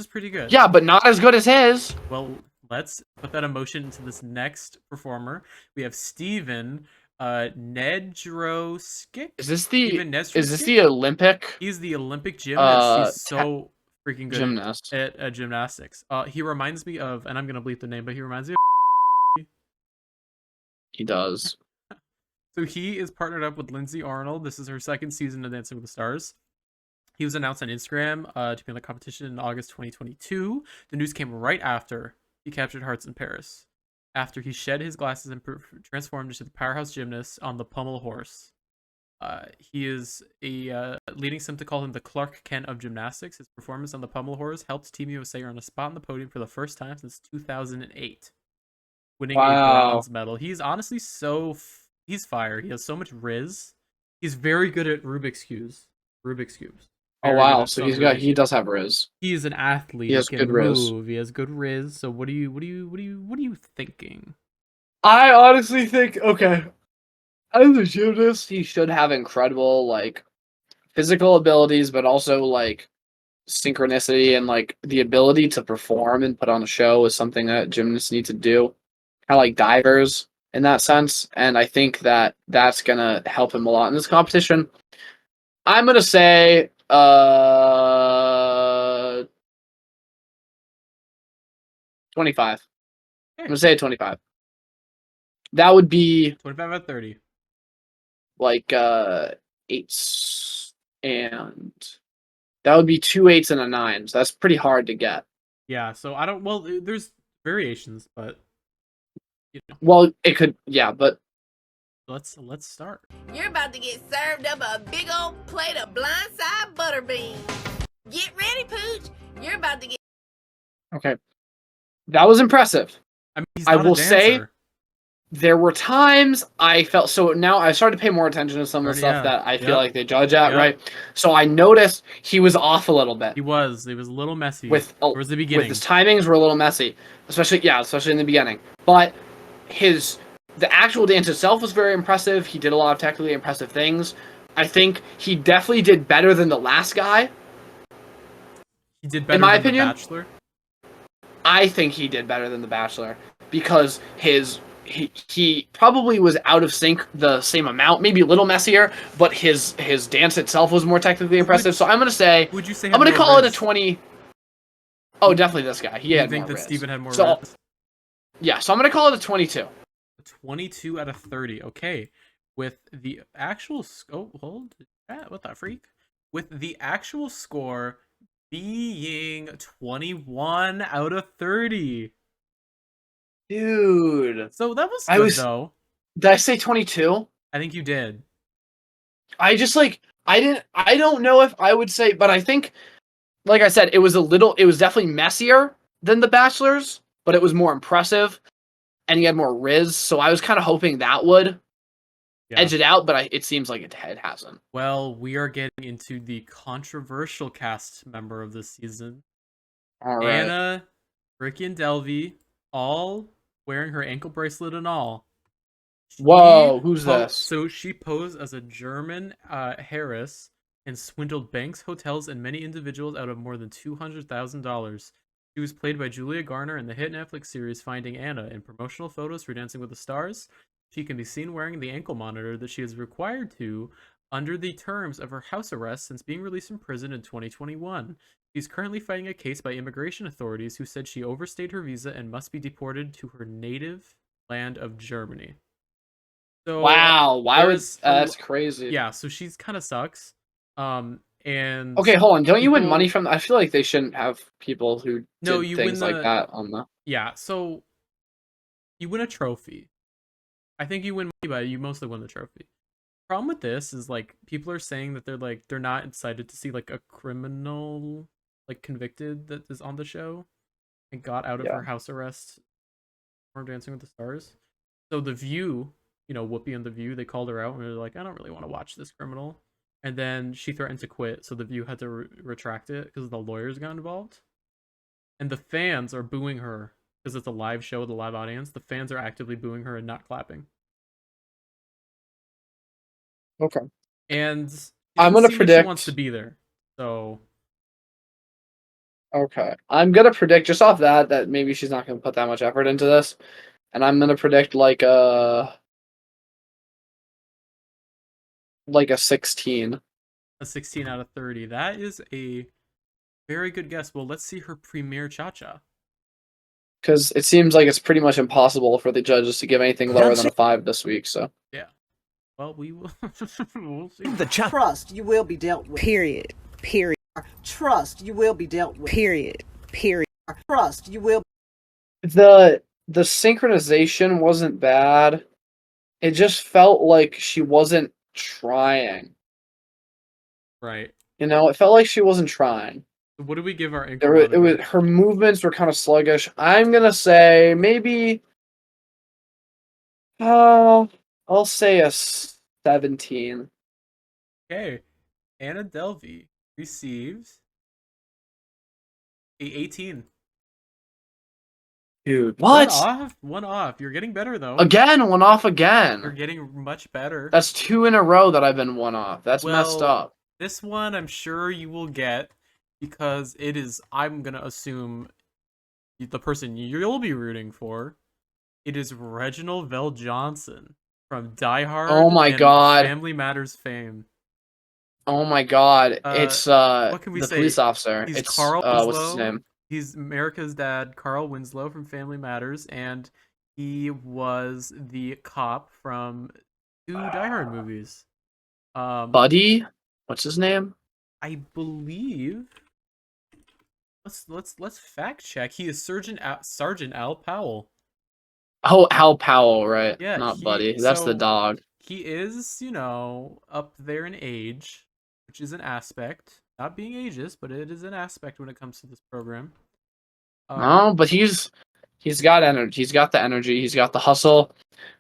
pretty good. Yeah, but not as good as his. Well, let's put that emotion into this next performer. We have Steven Nedroskic. Is this the Olympic? He's the Olympic gymnast. He's so freaking good at gymnastics. He reminds me of, and I'm gonna bleep the name, but he reminds me of... He does. So he is partnered up with Lindsay Arnold. This is her second season of Dancing with the Stars. He was announced on Instagram to be in the competition in August 2022. The news came right after he captured hearts in Paris, after he shed his glasses and transformed into the powerhouse gymnast on the pommel horse. He is leading some to call him the Clark Kent of gymnastics. His performance on the pommel horse helped Team USA earn a spot on the podium for the first time since 2008, winning a bronze medal. He's honestly he's fire. He has so much riz. He's very good at Rubik's cubes. Oh wow! So he does have riz. He's an athlete. He has good riz. He has good riz. So what are you thinking? I honestly think, okay, as a gymnast, he should have incredible physical abilities, but also synchronicity and the ability to perform and put on a show is something that gymnasts need to do. Kind of like divers in that sense, and I think that that's gonna help him a lot in this competition. I'm gonna say 25. I'm gonna say 25. That would be 25 out of 30. 8s, and that would be 2 8s and a 9. So that's pretty hard to get. Yeah. So I don't. Well, there's variations, but Well, it could. Yeah, but let's start. You're about to get served up a big old plate of blindside butter beans. Get ready, Pooch. You're about to get... Okay. That was impressive. I mean, he's I not a will dancer. say there were times I felt... So now I started to pay more attention to some of the stuff that I feel like they judge at, right? So I noticed he was off a little bit. He was a little messy. Towards the beginning. His timings were a little messy. Especially in the beginning. But the actual dance itself was very impressive. He did a lot of technically impressive things. I think he definitely did better than the last guy. He did better in my than opinion. The Bachelor? I think he did better than The Bachelor because he probably was out of sync the same amount, maybe a little messier, but his dance itself was more technically impressive. So I'm gonna say, would you say? I'm gonna call it a 20. Oh, definitely this guy. He had more riz. You think that Steven had more riz? Yeah, so I'm gonna call it a 22. A 22 out of 30. Okay, with the actual what the freak? With the actual score being 21 out of 30. Dude. So that was good, though. Did I say 22? I think you did. I don't know if I would say, but I think, like I said, it was definitely messier than The Bachelor's, but it was more impressive, and he had more riz, so I was kind of hoping that would edge it out, but it seems like it hasn't. Well, we are getting into the controversial cast member of this season. All right. Anna, Ricky, and Delvey, all wearing her ankle bracelet and all. Whoa, who's this? So she posed as a German Harris and swindled banks, hotels, and many individuals out of more than $200,000. She was played by Julia Garner in the hit Netflix series Finding Anna. In promotional photos for Dancing with the Stars, she can be seen wearing the ankle monitor that she is required to under the terms of her house arrest since being released from prison in 2021. She's currently fighting a case by immigration authorities who said she overstayed her visa and must be deported to her native land of Germany. So, wow, why was that's crazy? Yeah, so she's kind of sucks. And okay, hold on. Don't you win money from? I feel like they shouldn't have people who did things like that on the. Yeah, so you win a trophy. I think you win money, but you mostly win the trophy. Problem with this is like people are saying that they're not excited to see like a criminal like convicted that is on the show and got out of her house arrest from Dancing with the Stars. So The View, Whoopi and The View, they called her out and they're like, I don't really want to watch this criminal. And then she threatened to quit, so The View had to retract it because the lawyers got involved. And the fans are booing her because it's a live show with a live audience. The fans are actively booing her and not clapping. Okay. And I'm gonna predict she wants to be there. So. Okay, I'm gonna predict just off that maybe she's not gonna put that much effort into this, and I'm gonna predict like a 16. A 16 out of 30. That is a very good guess. Well, let's see her premiere cha-cha. Because it seems like it's pretty much impossible for the judges to give anything lower than a 5 this week. So yeah. Well, we will. We'll see. Trust you will be dealt with. Period. Trust you will be dealt with. Period. Trust you will. The synchronization wasn't bad. It just felt like she wasn't trying. Right. It felt like she wasn't trying. What do we give our her movements were kind of sluggish. I'm gonna say maybe I'll say a 17. Okay. Anna Delvey receives a 18. Dude, what? One off. You're getting better though. Again, one off again. You're getting much better. That's 2 in a row that I've been one off. That's messed up. This one I'm sure you will get because it is, I'm gonna assume, the person you'll be rooting for. It is Reginald VelJohnson from Die Hard. Oh my god. Family Matters fame. Oh my god. It's what can we say? Police officer. It's Carl Winslow. What's his name? He's America's dad, Carl Winslow from Family Matters, and he was the cop from 2 Die Hard movies. Buddy? What's his name? I believe. Let's fact check. He is Sergeant Al Powell. Oh, Al Powell, right? Yeah, not Buddy. That's the dog. He is, up there in age, which is an aspect. Not being ageist, but it is an aspect when it comes to this program. No, but he's got energy. He's got the energy. He's got the hustle.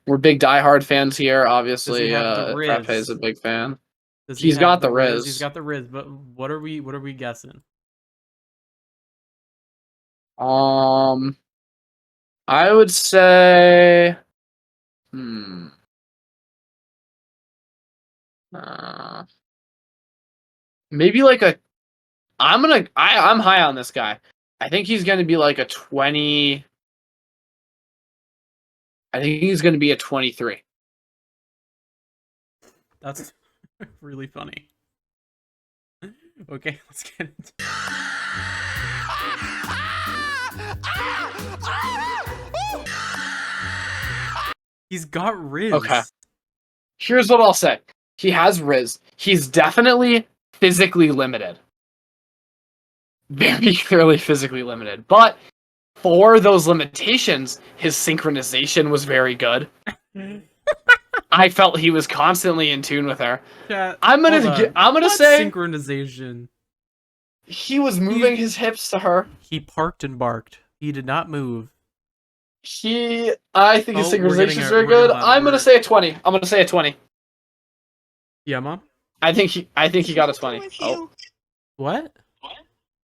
We're big Die Hard fans here, obviously. Frappe is a big fan. He's got the Riz. He's got the Riz, but what are we guessing? I would say maybe like a I'm high on this guy. I think he's gonna be like a 20. I think he's gonna be a 23. That's really funny. Okay, let's get into it. He's got Riz. Okay. Here's what I'll say. He has Riz. He's definitely physically limited. Very clearly physically limited. But for those limitations, his synchronization was very good. I felt he was constantly in tune with her. I'm gonna say synchronization. He was moving his hips to her. He parked and barked. He did not move. I think his synchronization is very good. I'm gonna say a 20. I'm gonna say a 20. Yeah, Mom? I think he got a 20. Oh. What?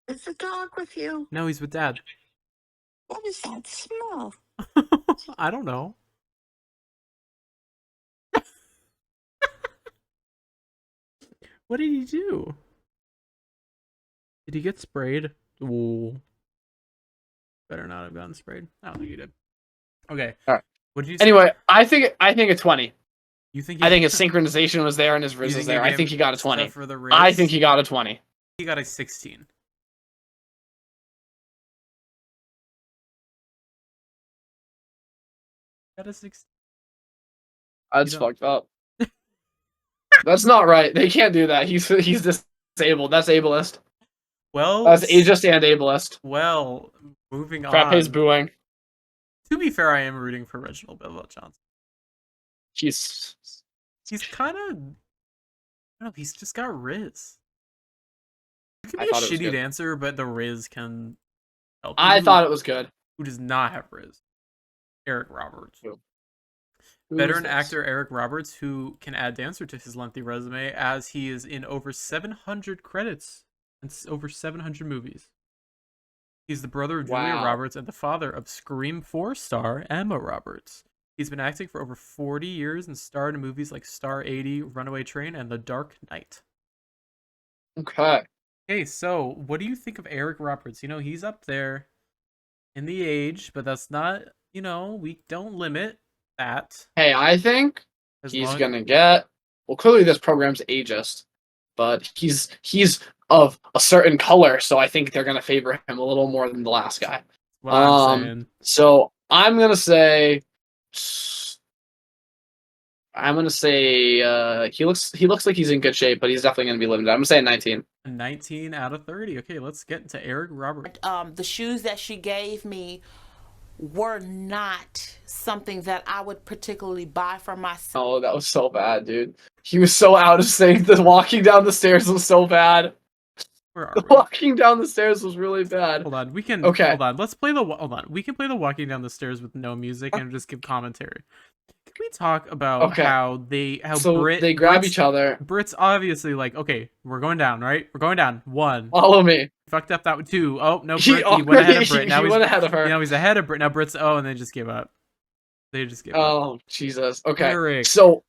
Is the dog with you? No, he's with Dad. What is that smell? I don't know. What did he do? Did he get sprayed? Ooh. Better not have gotten sprayed. I don't think he did. Okay. All right. What did you say? Anyway, I think a 20. You think? I think his synchronization was there and his riz was there. I think he got a 20. I think he got a 20. He got a 16. Got a 16. That's fucked up. That's not right. They can't do that. He's disabled. That's ableist. Well, that's ageist and ableist. Well, moving on. Frappe's booing. To be fair, I am rooting for Reginald Bevel Johnson. He's kind of, I don't know. He's just got riz. You can be a shitty dancer, but the riz can help. I thought it was good. Who does not have riz? Eric Roberts. Veteran actor Eric Roberts, who can add dancer to his lengthy resume, as he is in over 700 credits and over 700 movies. He's the brother of Julia Roberts and the father of Scream 4 star Emma Roberts. He's been acting for over 40 years and starred in movies like Star 80, Runaway Train, and The Dark Knight. Okay. Okay, so what do you think of Eric Roberts? You know, he's up there in the age, but that's not, you know, we don't limit that. Hey, I think he's gonna get, well, clearly this program's ageist, but he's of a certain color, so I think they're gonna favor him a little more than the last guy. What I'm saying. So I'm gonna say he looks like he's in good shape, but he's definitely gonna be limited. I'm gonna say a 19. A 19 out of 30. Okay, let's get into Eric Roberts. The shoes that she gave me were not something that I would particularly buy for myself. Oh, that was so bad, dude. He was so out of sync. The walking down the stairs was so bad. Walking down the stairs was really bad. Hold on, we can. Okay. Hold on. Let's play the. Hold on. We can play the walking down the stairs with no music and just give commentary. Can we talk about how they they grab each other? Brit's obviously like, okay, we're going down, right? We're going down. 1. Follow me. Fucked up that 2. Oh no, Brit, he went ahead of Brit. Now he went ahead of her. You know, he's ahead of Brit. Now Brit's and they just give up. They just give up. Oh Jesus. Okay. Eric. So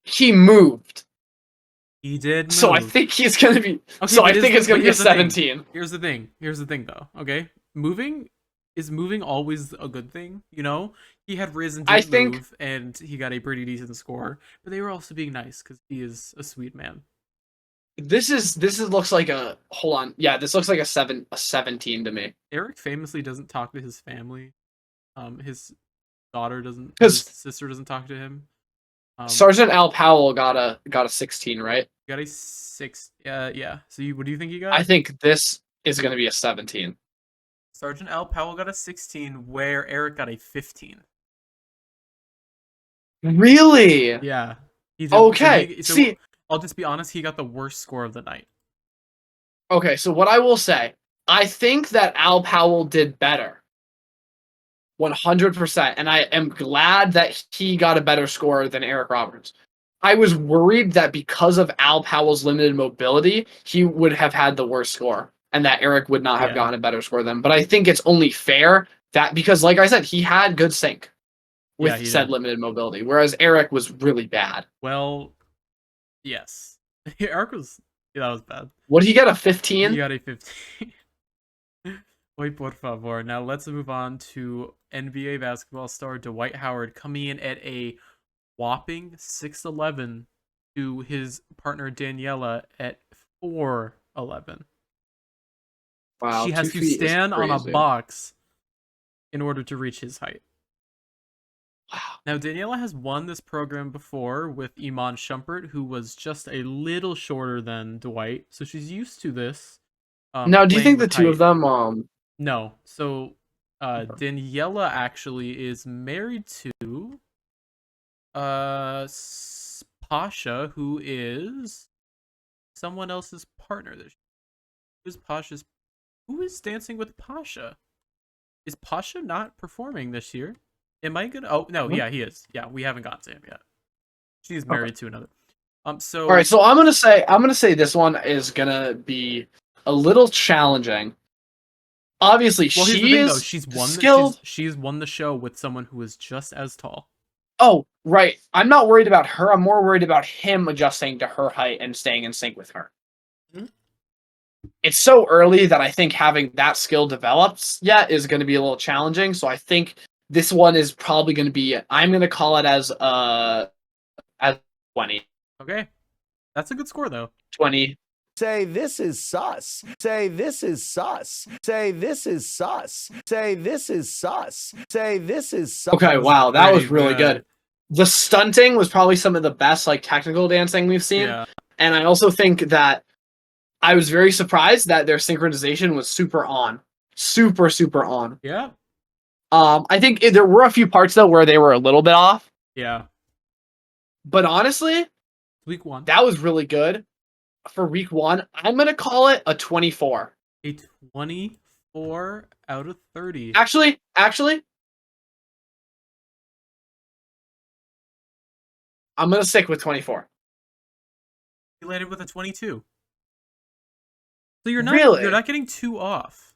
he moved. He did move. So I think he's gonna be. Okay, so I think it's gonna be a 17. Here's the thing. Here's the thing, though. Okay, moving always a good thing. You know, he had riz and didn't move, and he got a pretty decent score. But they were also being nice because he is a sweet man. This looks like a hold on. Yeah, this looks like a 17 to me. Eric famously doesn't talk to his family. His daughter doesn't. His sister doesn't talk to him. Sergeant Al Powell got a 16, right? Got a 6. Yeah. So what do you think he got? I think this is going to be a 17. Sergeant Al Powell got a 16, where Eric got a 15. Really? Yeah. Okay. See, I'll just be honest. He got the worst score of the night. Okay, so what I will say, I think that Al Powell did better. 100%, and I am glad that he got a better score than Eric Roberts. I was worried that because of Al Powell's limited mobility, he would have had the worst score, and that Eric would not have gotten a better score than him. But I think it's only fair that, because like I said, he had good sync with said limited mobility, whereas Eric was really bad. Well, yes. Eric was, that was bad. What did he get, a 15? He got a 15. Wait, por favor. Now let's move on to NBA basketball star Dwight Howard coming in at a whopping 6'11" to his partner Daniela at 4'11". Wow, she has to stand on a box in order to reach his height. Wow. Now Daniela has won this program before with Iman Shumpert, who was just a little shorter than Dwight, so she's used to this. Now, do you think the two of them? No. So Daniela actually is married to Pasha, who is someone else's partner. Who is dancing with Pasha? Is Pasha not performing this year? Am I gonna? Oh no, yeah, he is. Yeah, we haven't gotten to him yet. She's married to another. So all right, so I'm gonna say this one is gonna be a little challenging. Obviously, well, she's won the show with someone who is just as tall. Oh, right. I'm not worried about her. I'm more worried about him adjusting to her height and staying in sync with her. It's so early that I think having that skill developed yet is going to be a little challenging. So I think this one is probably going to be. I'm going to call it as 20. Okay, that's a good score though. 20. Say this is sus. Say this is sus. Say this is sus. Say this is sus. Say this is sus. Okay, wow, that was really good. good. The stunting was probably some of the best like technical dancing we've seen. Yeah. And I also think that I was very surprised that their synchronization was super on. Super, super on. Yeah. I think there were a few parts though where they were a little bit off. Yeah. But honestly, week 1. That was really good. For week 1, I'm going to call it a 24. A 24 out of 30. Actually, I'm going to stick with 24. You landed with a 22. So you're not getting too off.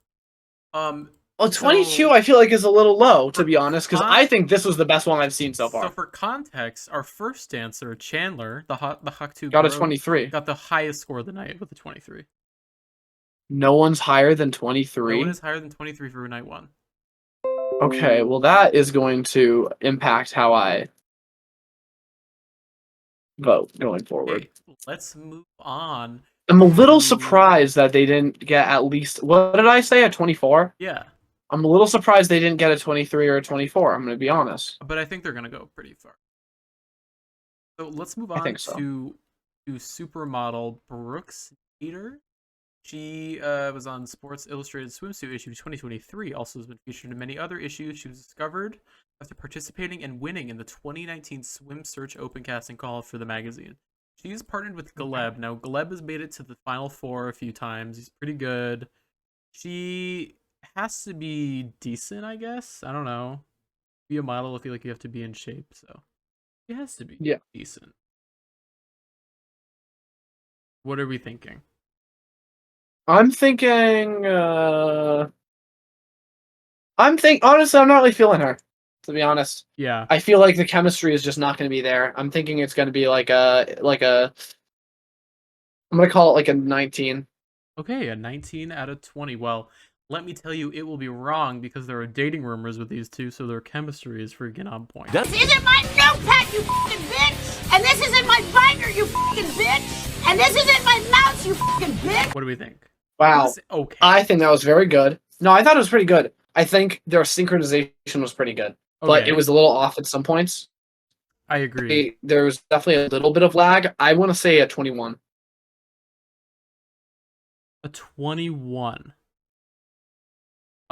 Well, 22 I feel like is a little low, to be honest, because I think this was the best one I've seen so far. So for context, our first dancer, Chandler, the Hawk 2 got a 23. Got the highest score of the night with a 23. No one's higher than 23? No one is higher than 23 for night 1. Okay, well that is going to impact how I vote going forward. Okay, let's move on. I'm a little surprised that they didn't get at least, what did I say, a 24? Yeah. I'm a little surprised they didn't get a 23 or a 24, I'm going to be honest. But I think they're going to go pretty far. So let's move on to supermodel Brooks Cider. She was on Sports Illustrated Swimsuit issue 2023, also has been featured in many other issues. She was discovered after participating and winning in the 2019 Swim Search Open Casting Call for the magazine. She's partnered with Gleb. Now, Gleb has made it to the Final Four a few times. He's pretty good. She has to be decent, I guess. I don't know. Be a model, I feel like you have to be in shape, so she has to be decent. What are we thinking? I'm thinking, honestly, I'm not really feeling her, to be honest. Yeah. I feel like the chemistry is just not going to be there. I'm thinking it's going to be I'm going to call it like a 19. Okay, a 19 out of 20. Well, let me tell you, it will be wrong because there are dating rumors with these two, so their chemistry is freaking on point. This isn't my notepad, you fucking bitch! And this isn't my binder, you fucking bitch! And this isn't my mouse, you fucking bitch! What do we think? Wow. Okay. I think that was very good. No, I thought it was pretty good. I think their synchronization was pretty good, but it was a little off at some points. I agree. There was definitely a little bit of lag. I want to say a 21. A 21.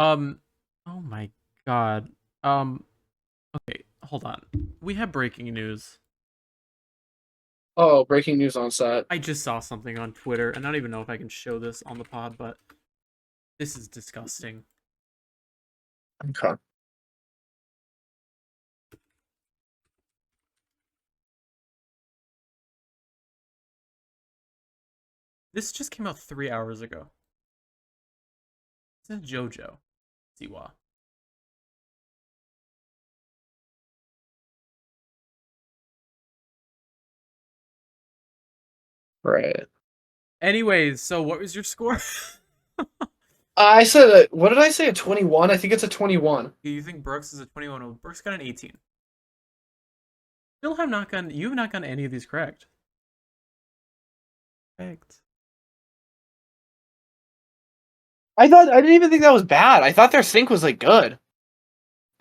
Oh my god. Okay, hold on. We have breaking news. Oh, breaking news on set. I just saw something on Twitter, and I don't even know if I can show this on the pod, but this is disgusting. Okay. This just came out 3 hours ago. This is JoJo. Siwa. Right. Anyways, so what was your score? I said, what did I say? A 21? I think it's a 21. You think Brooks is a 21? Well, Brooks got an 18. You have not gotten any of these correct. Correct. I didn't even think that was bad. I thought their sync was like good.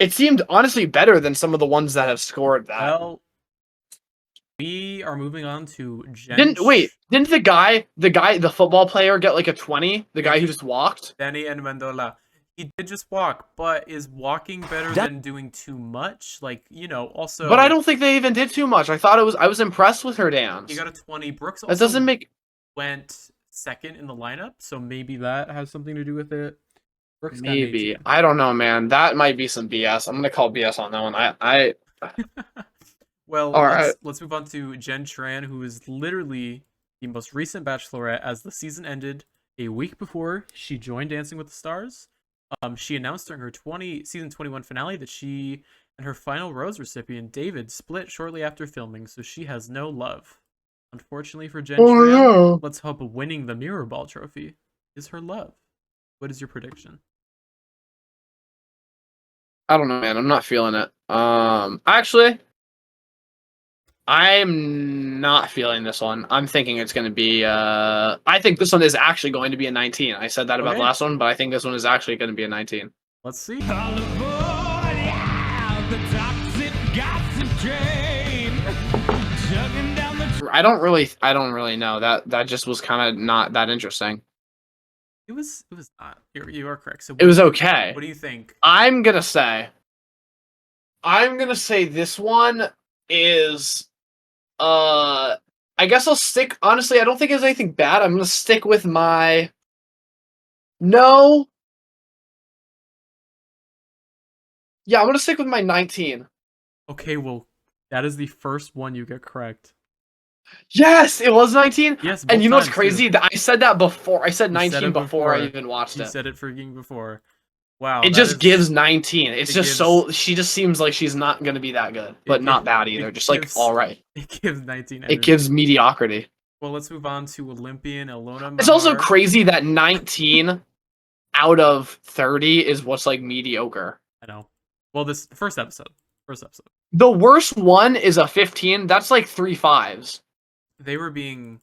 It seemed honestly better than some of the ones that have scored that. Well, we are moving on to Didn't the football player get like a 20? The guy who just walked? Danny and Mendola. He did just walk, but is walking better than doing too much? Like, also. But I don't think they even did too much. I was impressed with her dance. He got a 20. Brooks also that doesn't make went second in the lineup, so maybe that has something to do with it. Brooks maybe. I don't know, man. That might be some BS. I'm gonna call BS on that one. Well, let's move on to Jen Tran, who is literally the most recent Bachelorette as the season ended a week before she joined Dancing with the Stars. She announced during her season 21 finale that she And her final rose recipient, David, split shortly after filming, so she has no love. Unfortunately for Jen Tran, no. let's hope winning the Mirror Ball trophy is her love. What is your prediction? I don't know, man. I'm not feeling it. Actually, I'm not feeling this one. I'm thinking it's going to be. I think this one is actually going to be a 19. I said that about the last one, but I think this one is actually going to be a 19. Let's see. I don't really know. That just was kind of not that interesting. It was not. You are correct. So It was okay. What do you think? I'm gonna say this one is I guess I'll stick, honestly, I don't think there's anything bad. I'm gonna stick with my no. Yeah, I'm gonna stick with my 19. Okay, well, that is the first one you get correct. Yes, it was 19. Yes, and you know what's both times, crazy? too. I said that before. I said You 19 said it before I even watched You it. said it freaking before. Wow. It just gives 19. It's just gives- so she just seems like she's not gonna be that good, but not bad either. Just like all right. It gives 19. It gives mediocrity. Well, let's move on to Olympian Ilona. It's also Mahar. crazy that 19 out of 30 is what's like mediocre. I know. Well, this first episode. The worst one is a 15. That's like 3 5s. They were being.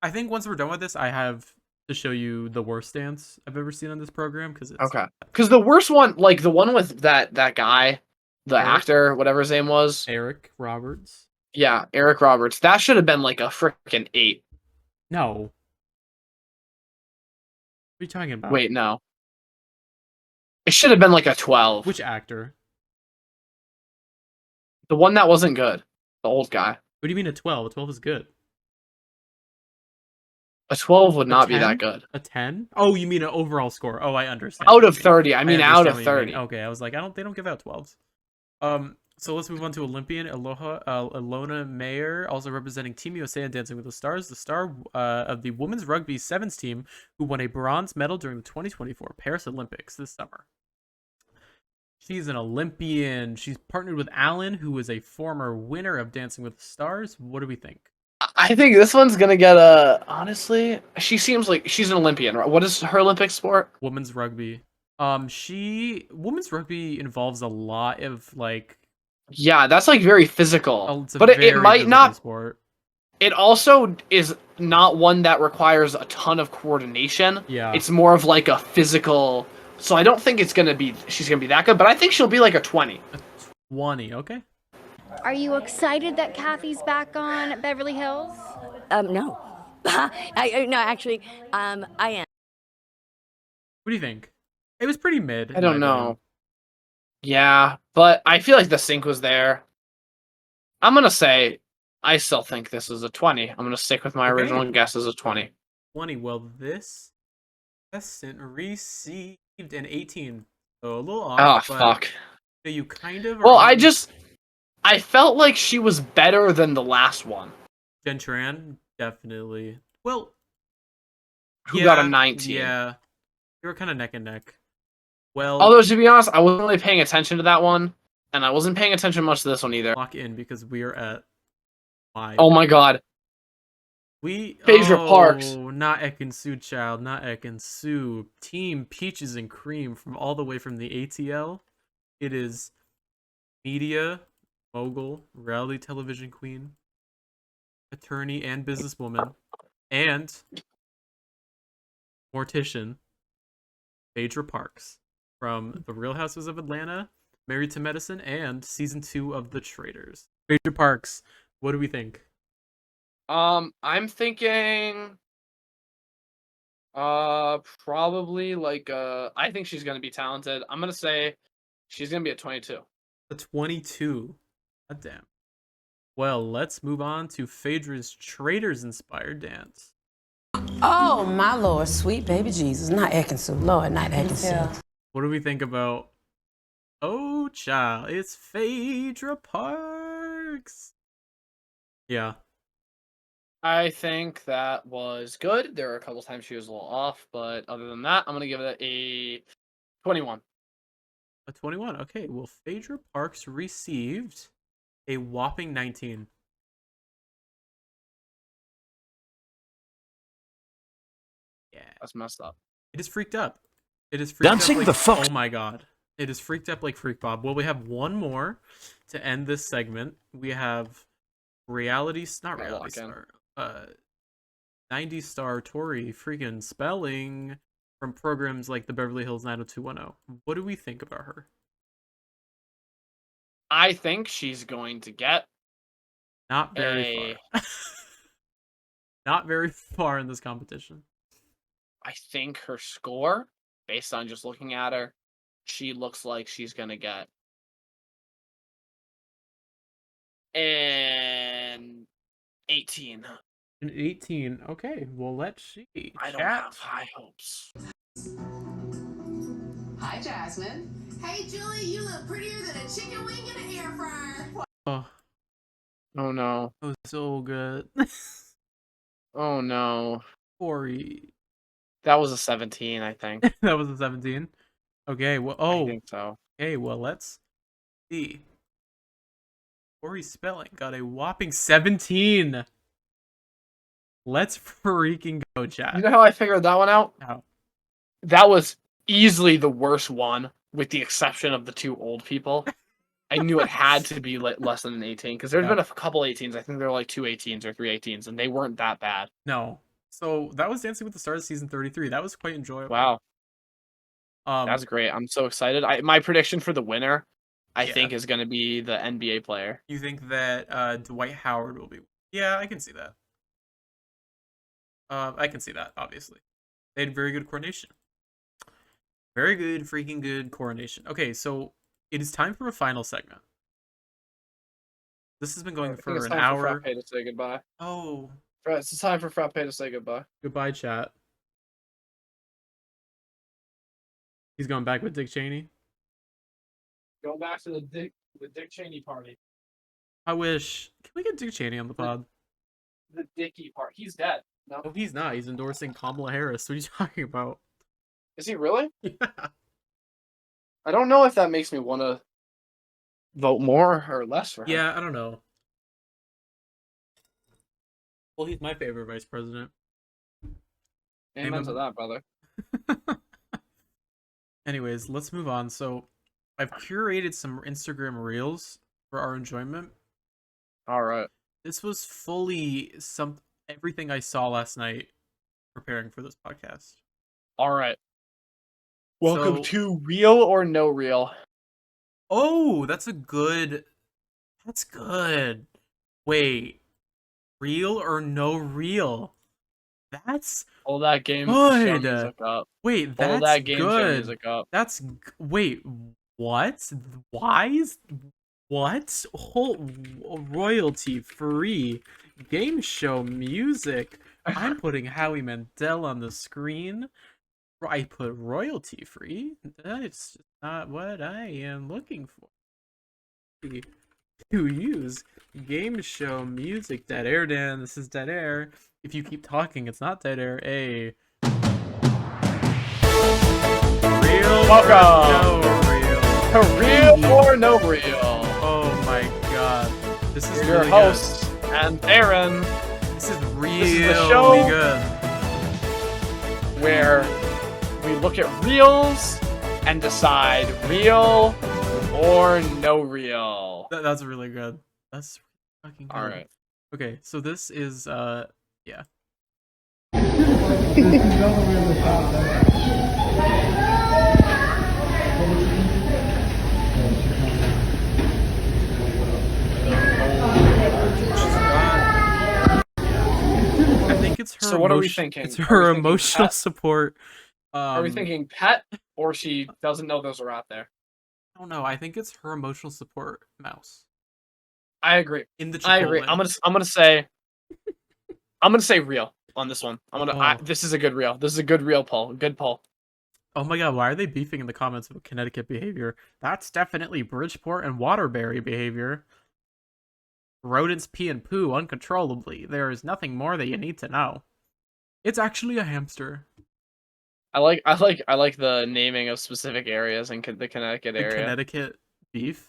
I think once we're done with this, I have to show you the worst dance I've ever seen on this program because it's Okay. Because the worst one, like the one with that guy, the actor, whatever his name was, Eric Roberts. Yeah, Eric Roberts. That should have been like a freaking 8. No. What are you talking about? Wait, no. It should have been like a 12. Which actor? The one that wasn't good. The old guy. What do you mean a 12? A 12 is good. A 12 would not be that good. A 10? Oh, you mean an overall score? Oh, I understand. Out of 30. I mean, out of understand what you mean. 30. Okay, I was like, they don't give out 12s. So let's move on to Olympian Ilona Mayer, also representing Team USA and Dancing with the Stars, the star of the women's rugby sevens team, who won a bronze medal during the 2024 Paris Olympics this summer. She's an Olympian. She's partnered with Alan, who is a former winner of Dancing with the Stars. What do we think? I think this one's gonna get a. Honestly, she seems like she's an Olympian. Right? What is her Olympic sport? Women's rugby. Women's rugby involves a lot of like. Yeah, that's like very physical. It's a But it very might physical not. Sport. It also is not one that requires a ton of coordination. Yeah. It's more of like a physical. So I don't think it's gonna be. She's gonna be that good, but I think she'll be like a 20. A 20, okay. Are you excited that Kathy's back on Beverly Hills? No. No, actually, I am. What do you think? It was pretty mid. I don't know. Yeah, but I feel like the sync was there. I'm gonna say I still think this is a 20. I'm gonna stick with my original guess as a 20. 20. Well, this contestant received an 18. So a little off. Oh, fuck. So you kind of. Well, I felt like she was better than the last one. Jen Tran, definitely. Well, Who got a 19? Yeah, you were kind of neck and neck. Well, although to be honest, I wasn't really paying attention to that one, and I wasn't paying attention much to this one either. Lock in because we are at 5. Oh my god. Phaedra Parks. Not Ekin-Su, child. Not Ekin-Su. Team Peaches and Cream from all the way from the ATL. It is media mogul, reality television queen, attorney and businesswoman, and mortician, Phaedra Parks from The Real Houses of Atlanta, Married to Medicine, and season 2 of The Traitors. Phaedra Parks, what do we think? I'm thinking probably like I think she's gonna be talented. I'm gonna say she's gonna be a 22. A 22. God damn. Well, let's move on to Phaedra's Traitors inspired dance. Oh my Lord, sweet baby Jesus, not Ekin-Su, Lord, not Ekin-Su. What do we think about? Oh, child, it's Phaedra Parks. Yeah. I think that was good. There were a couple times she was a little off, but other than that, I'm gonna give it a 21. A A 21. Okay, well, Phaedra Parks received a whopping 19. Yeah. That's messed up. It is freaked up. It is freaked Dancing up like, the fuck. oh my god. It is freaked up like Freak Bob. Well, we have one more to end this segment. We have not reality star. 90 star Tori freaking Spelling from programs like the Beverly Hills 90210. What do we think about her? I think she's going to get Not very far. Not very far in this competition. I think her score, based on just looking at her, she looks like she's going to get an 18. An 18. Okay, well, let's see. I don't have high hopes. Hi, Jasmine. Hey, Julie, you look prettier than a chicken wing in an air fryer. Oh, no. that was so good. Oh, no. Tori. That was a 17, I think. That was a 17. Okay, well, I think so. Okay, well, let's see. Tori Spelling got a whopping 17. Let's freaking go, chat. You know how I figured that one out? How? That was easily the worst one, with the exception of the two old people. I knew it had to be less than an 18, because there's been a couple 18s. I think there were like 2 18s or 3 18s, and they weren't that bad. No. So that was Dancing with the Stars season 33. That was quite enjoyable. Wow. That's great. I'm so excited. My prediction for the winner, I think, is going to be the NBA player. You think that Dwight Howard will be? Yeah, I can see that. I can see that, obviously. They had very good coordination. Very good, freaking good coordination. Okay, so it is time for a final segment. This has been going for an hour. For Frappe to say goodbye. Oh. It's time for Frappe to say goodbye. Goodbye, chat. He's going back with Dick Cheney. Going back to the Dick Cheney party. I wish. Can we get Dick Cheney on the pod? The Dickie part. He's dead. No, Oh, he's not. He's endorsing Kamala Harris. What are you talking about? is he really? Yeah. I don't know if that makes me want to vote more or less for him. Yeah, I don't know. Well, he's my favorite vice president. Amen to that, brother. Anyways, let's move on. So, I've curated some Instagram reels for our enjoyment. All right. This was fully everything I saw last night preparing for this podcast. All right. Welcome to Real or No Real. Oh, that's good. Wait. Real or no real? That's all that game good. Show music up. Wait, that's all that game good. Show music up. Wait, what? Why is what? Whole royalty free game show music. I'm putting Howie Mandel on the screen. I put royalty free. That's not what I am looking for. To use game show music. Dead air, Dan. This is dead air. If you keep talking, it's not dead air. A real Welcome. Real or no real. Oh my god. This is your really host and Aaron. This is really This is the show good. Where we look at reels and decide real or no real. That's really good. That's fucking good. All right. Okay, so this is yeah. I think it's her. So what are we thinking? It's Are her we thinking emotional pet? support. Are we thinking pet, or she doesn't know those are out there? I don't know. I think it's her emotional support mouse. I agree. In the I agree. Chipotle. I'm gonna say real on this one. This is a good real. This is a good real poll. Good poll. Oh my god, why are they beefing in the comments about Connecticut behavior? That's definitely Bridgeport and Waterbury behavior. Rodents pee and poo uncontrollably. There is nothing more that you need to know. It's actually a hamster. I like the naming of specific areas in the Connecticut The area. Connecticut beef.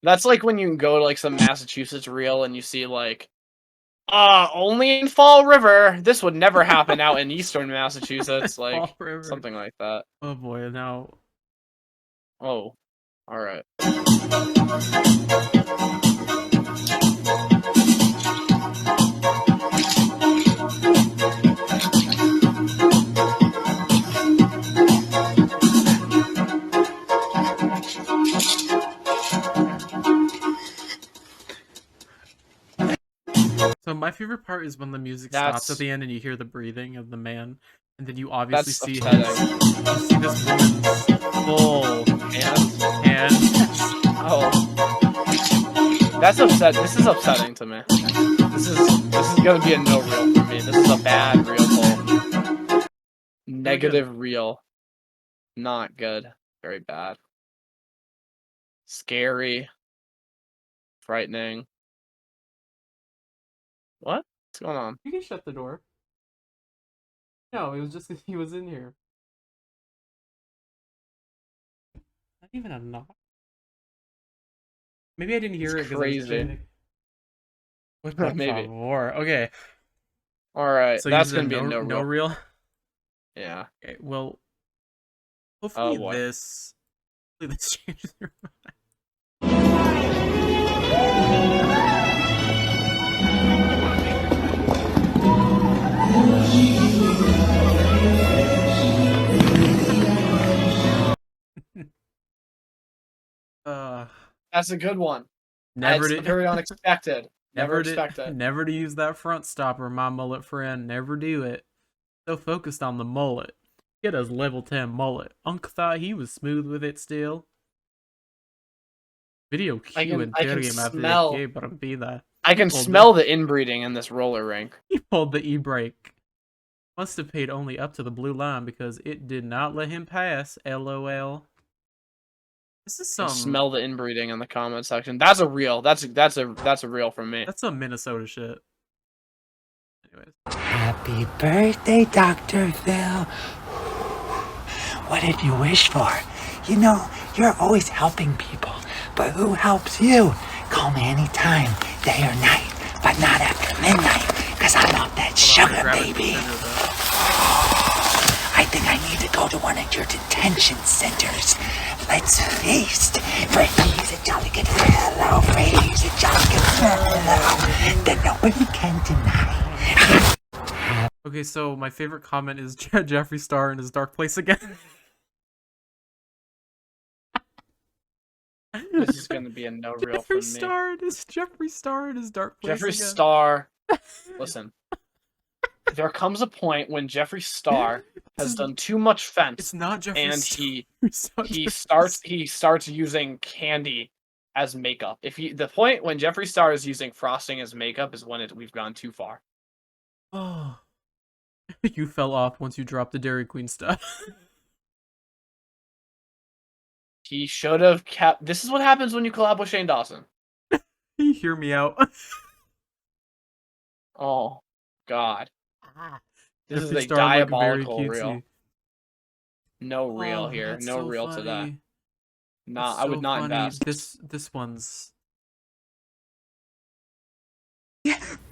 That's like when you go to like some Massachusetts reel and you see like, only in Fall River. This would never happen out in eastern Massachusetts, like Fall River. something like that. Oh boy, now. Oh, all right. So my favorite part is when the music stops at the end and you hear the breathing of the man, and then you obviously see this woman's full hand. Oh, that's upset. This is upsetting to me. This is gonna be a no reel for me. This is a bad reel pull. Negative reel. Not good. Very bad. Scary. Frightening. What? What's going on? You can shut the door. No, it was just he was in here. Not even a knock. Maybe I didn't hear it because I was crazy. Maybe. Okay. All right. So That's this is gonna be a no reel. Yeah. Okay. Well, hopefully boy. this changes your mind. That's a good one. Never That's very unexpected. Never expected. Never to use that front stopper, my mullet friend. Never do it. So focused on the mullet. Get us level 10 mullet. Unc thought he was smooth with it still. Video Q and I can smell the inbreeding in this roller rink. He pulled the e-brake. Must have paid only up to the blue line because it did not let him pass. LOL. This is some. Smell the inbreeding in the comment section. That's a reel. That's a reel from me. That's some Minnesota shit. Anyways. Happy birthday, Dr. Phil. What did you wish for? You know, you're always helping people. But who helps you? Call me anytime, day or night. But not after midnight, because I'm off that sugar, baby. I think I need to go to one of your detention centers. Let's feast, for he's a jolly good fellow, for he's a jolly good fellow that nobody can deny. Okay, so my favorite comment is Jeffree Star in his dark place again. This is gonna be a no reel for me. Jeffree Star in his dark place Jeffree again. Star. Listen. There comes a point when Jeffree Star has done too much fence. It's not Jeffree and Star. he starts using candy as makeup. The point when Jeffree Star is using frosting as makeup is when we've gone too far. Oh. You fell off once you dropped the Dairy Queen stuff. He should have kept. This is what happens when you collab with Shane Dawson. You hear me out. Oh God. This is Jeffree a Star looked very diabolical reel. cutesy. No reel Oh, here. that's No so reel funny. today. Nah, That's I would so not funny. invest. This one's.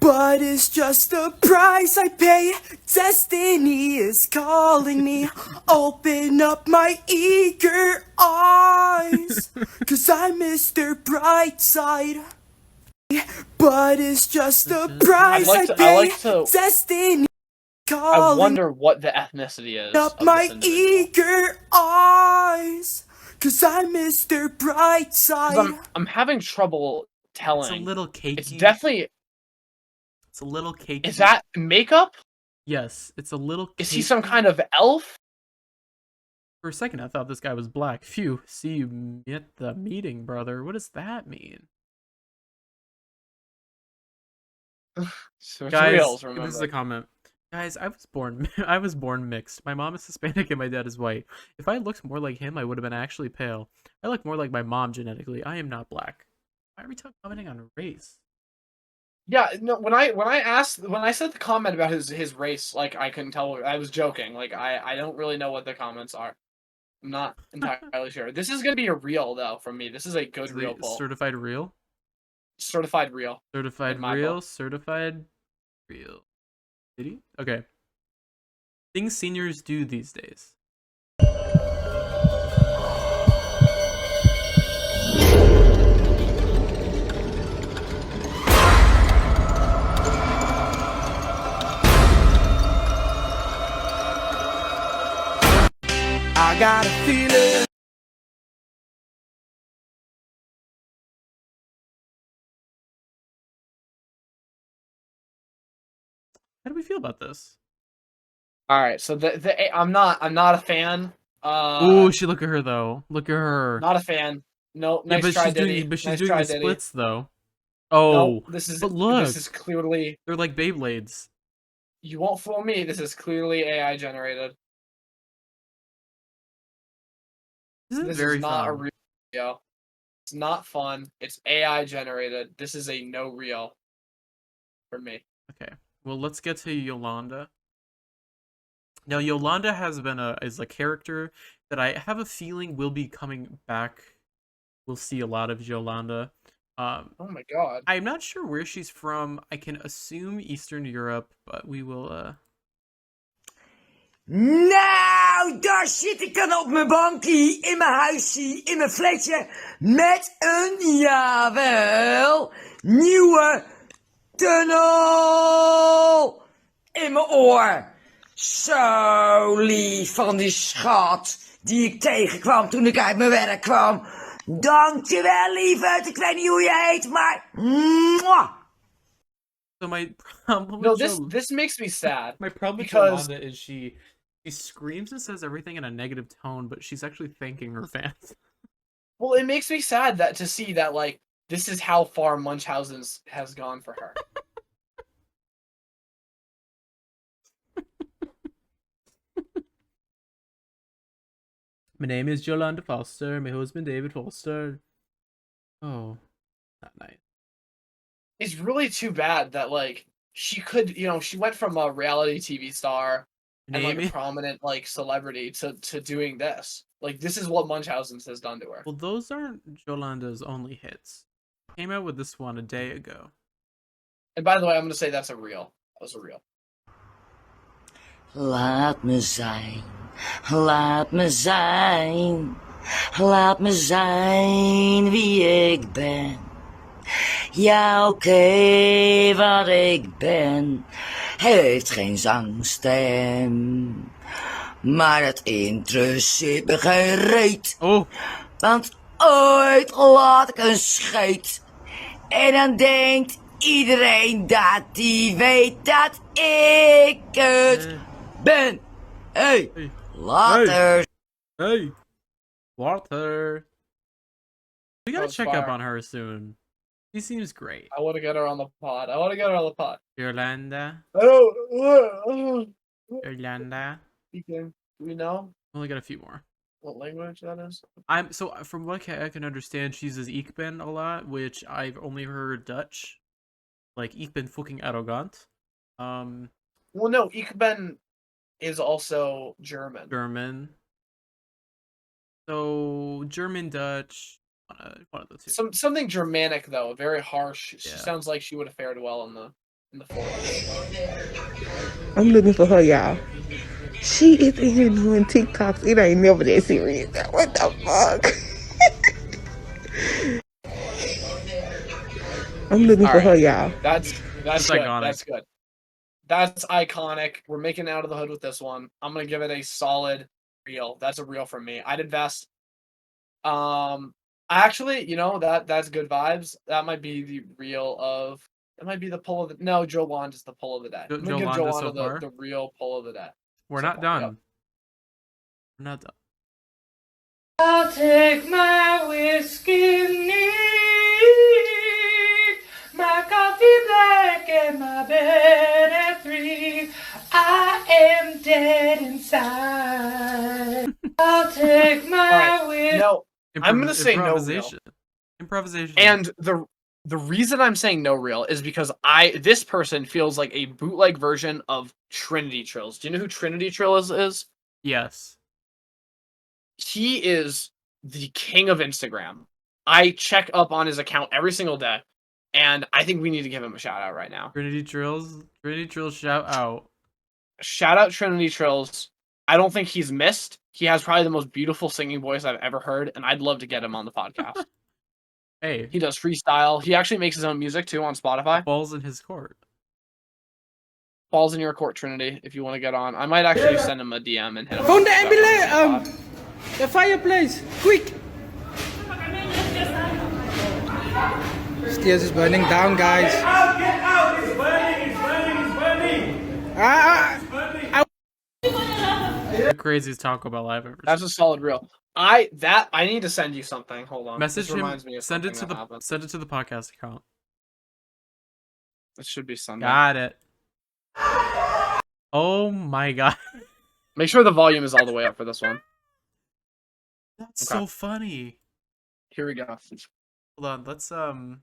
But it's just the price I pay. Destiny is calling me. Open up my eager eyes, 'cause I'm Mr. Brightside. But it's just the price I pay. Destiny calling. I wonder what the ethnicity is. Up of my this individual. eager eyes, 'cause I'm Mr. 'Cause Brightside. I'm having trouble telling. It's a little cakey. It's definitely. It's a little cakey. Is that makeup? Yes, it's a little. Is he some kind of elf? For a second, I thought this guy was black. Phew. See you at the meeting, brother. What does that mean? So it's Guys, reels, this is remember. a comment. Guys, I was born mixed. My mom is Hispanic and my dad is white. If I looked more like him, I would have been actually pale. I look more like my mom genetically. I am not black. Why are we commenting on race? Yeah, no. When I said the comment about his race, like I couldn't tell. I was joking. Like I don't really know what the comments are. I'm not entirely sure. This is gonna be a reel though from me. This is a good reel poll. Certified real. Certified real. Certified real. Certified real. Did he? Okay. Things seniors do these days. I got a feeling. How do we feel about this? All right, so I'm not a fan. Ooh, look at her though. Look at her. Not a fan. No, nice but try, she's Diddy. doing, but she's Nice doing try, the Diddy. splits though. Oh, No, this is clearly they're like Beyblades. You won't fool me. This is clearly AI generated. This very is not fun. a real video. It's not fun. It's AI generated. This is a no real for me. Okay. Well, let's get to Yolanda. Now, Yolanda has been is a character that I have a feeling will be coming back. We'll see a lot of Yolanda. Oh my god. I'm not sure where she's from. I can assume Eastern Europe, but we will Nou, daar zit ik dan op mijn bankie, in mijn huisje, in mijn fletje, met een, jawel, nieuwe tunnel in mijn oor. Zo lief van die schat die ik tegenkwam toen ik uit mijn werk kwam. Dankjewel, lieverd. Ik weet niet hoe je heet, maar... Mwah! So my problem No, with this makes me sad. My problem with because Yolanda is she screams and says everything in a negative tone, but she's actually thanking her fans. Well, it makes me sad that to see that like this is how far Munchausen has gone for her. My name is Yolanda Foster. My husband David Foster. Oh, not nice. It's really too bad that like she could, she went from a reality TV star and like a prominent like celebrity to doing this. Like this is what Munchausen has done to her. Well, those aren't Yolanda's only hits. Came out with this one a day ago. And by the way, I'm gonna say that's a reel. That was a reel. Laat me zijn, laat me zijn, laat me zijn wie ik ben. Ja, oké, wat ik ben, heeft geen zangstem. Maar dat interesseert me geen reet. Oh. Want ooit laat ik een scheet. En dan denkt iedereen dat die weet dat ik het ben. Hey, later. Hey, water. We gotta That was check fire. up on her soon. She seems great. I want to get her on the pod. I want to get her on the pod. Yolanda. Oh, Yolanda. speaking. Do we know Only got a few more. what language that is? So from what I can understand, she uses Ik ben a lot, which I've only heard Dutch. Like Ik ben fucking arrogant. Well, no, Ik ben is also German. German. So German, Dutch, one of the two. Something Germanic though, very harsh. She Yeah. sounds like she would have fared well in the forest. I'm looking for her, y'all. She is in here doing TikToks. It ain't never that serious. What the fuck? I'm looking for her, y'all. That's That's good. iconic. That's good. That's iconic. We're making it out of the hood with this one. I'm gonna give it a solid reel. That's a reel from me. I'd invest. Actually, that's good vibes. That might be the reel of. That might be the pull of the. No, Jolanda's the pull of the day. I'm gonna give Jolanda so Jolanda far? the real pull of the day. We're So not far, done. yep. We're not done. I'll take my whiskey neat, my coffee black, and my bed at 3. I am dead inside. I'll take my All right. whiskey. No, I'm gonna say no. Improvisation. Improvisation. And the The reason I'm saying no real is because this person feels like a bootleg version of Trinity Trills. Do you know who Trinity Trills is? Yes. He is the king of Instagram. I check up on his account every single day, and I think we need to give him a shout out right now. Trinity Trills shout out. Shout out Trinity Trills. I don't think he's missed. He has probably the most beautiful singing voice I've ever heard, and I'd love to get him on the podcast. Hey. He does freestyle. He actually makes his own music too on Spotify. Balls in his court. Balls in your court, Trinity, if you want to get on. I might actually send him a DM and hit him. Found the ambulance, the fireplace, quick! Stairs is burning down, guys. Get out! It's burning! It's burning! It's burning! The craziest Taco Bell I've ever seen. That's a solid reel. I need to send you something. Hold on. Message this him. reminds me of Send it something to that happened. send it to the podcast account. It should be Sunday. Got it. Oh my god. Make sure the volume is all the way up for this one. That's so funny. Here we go. Hold on, let's Oh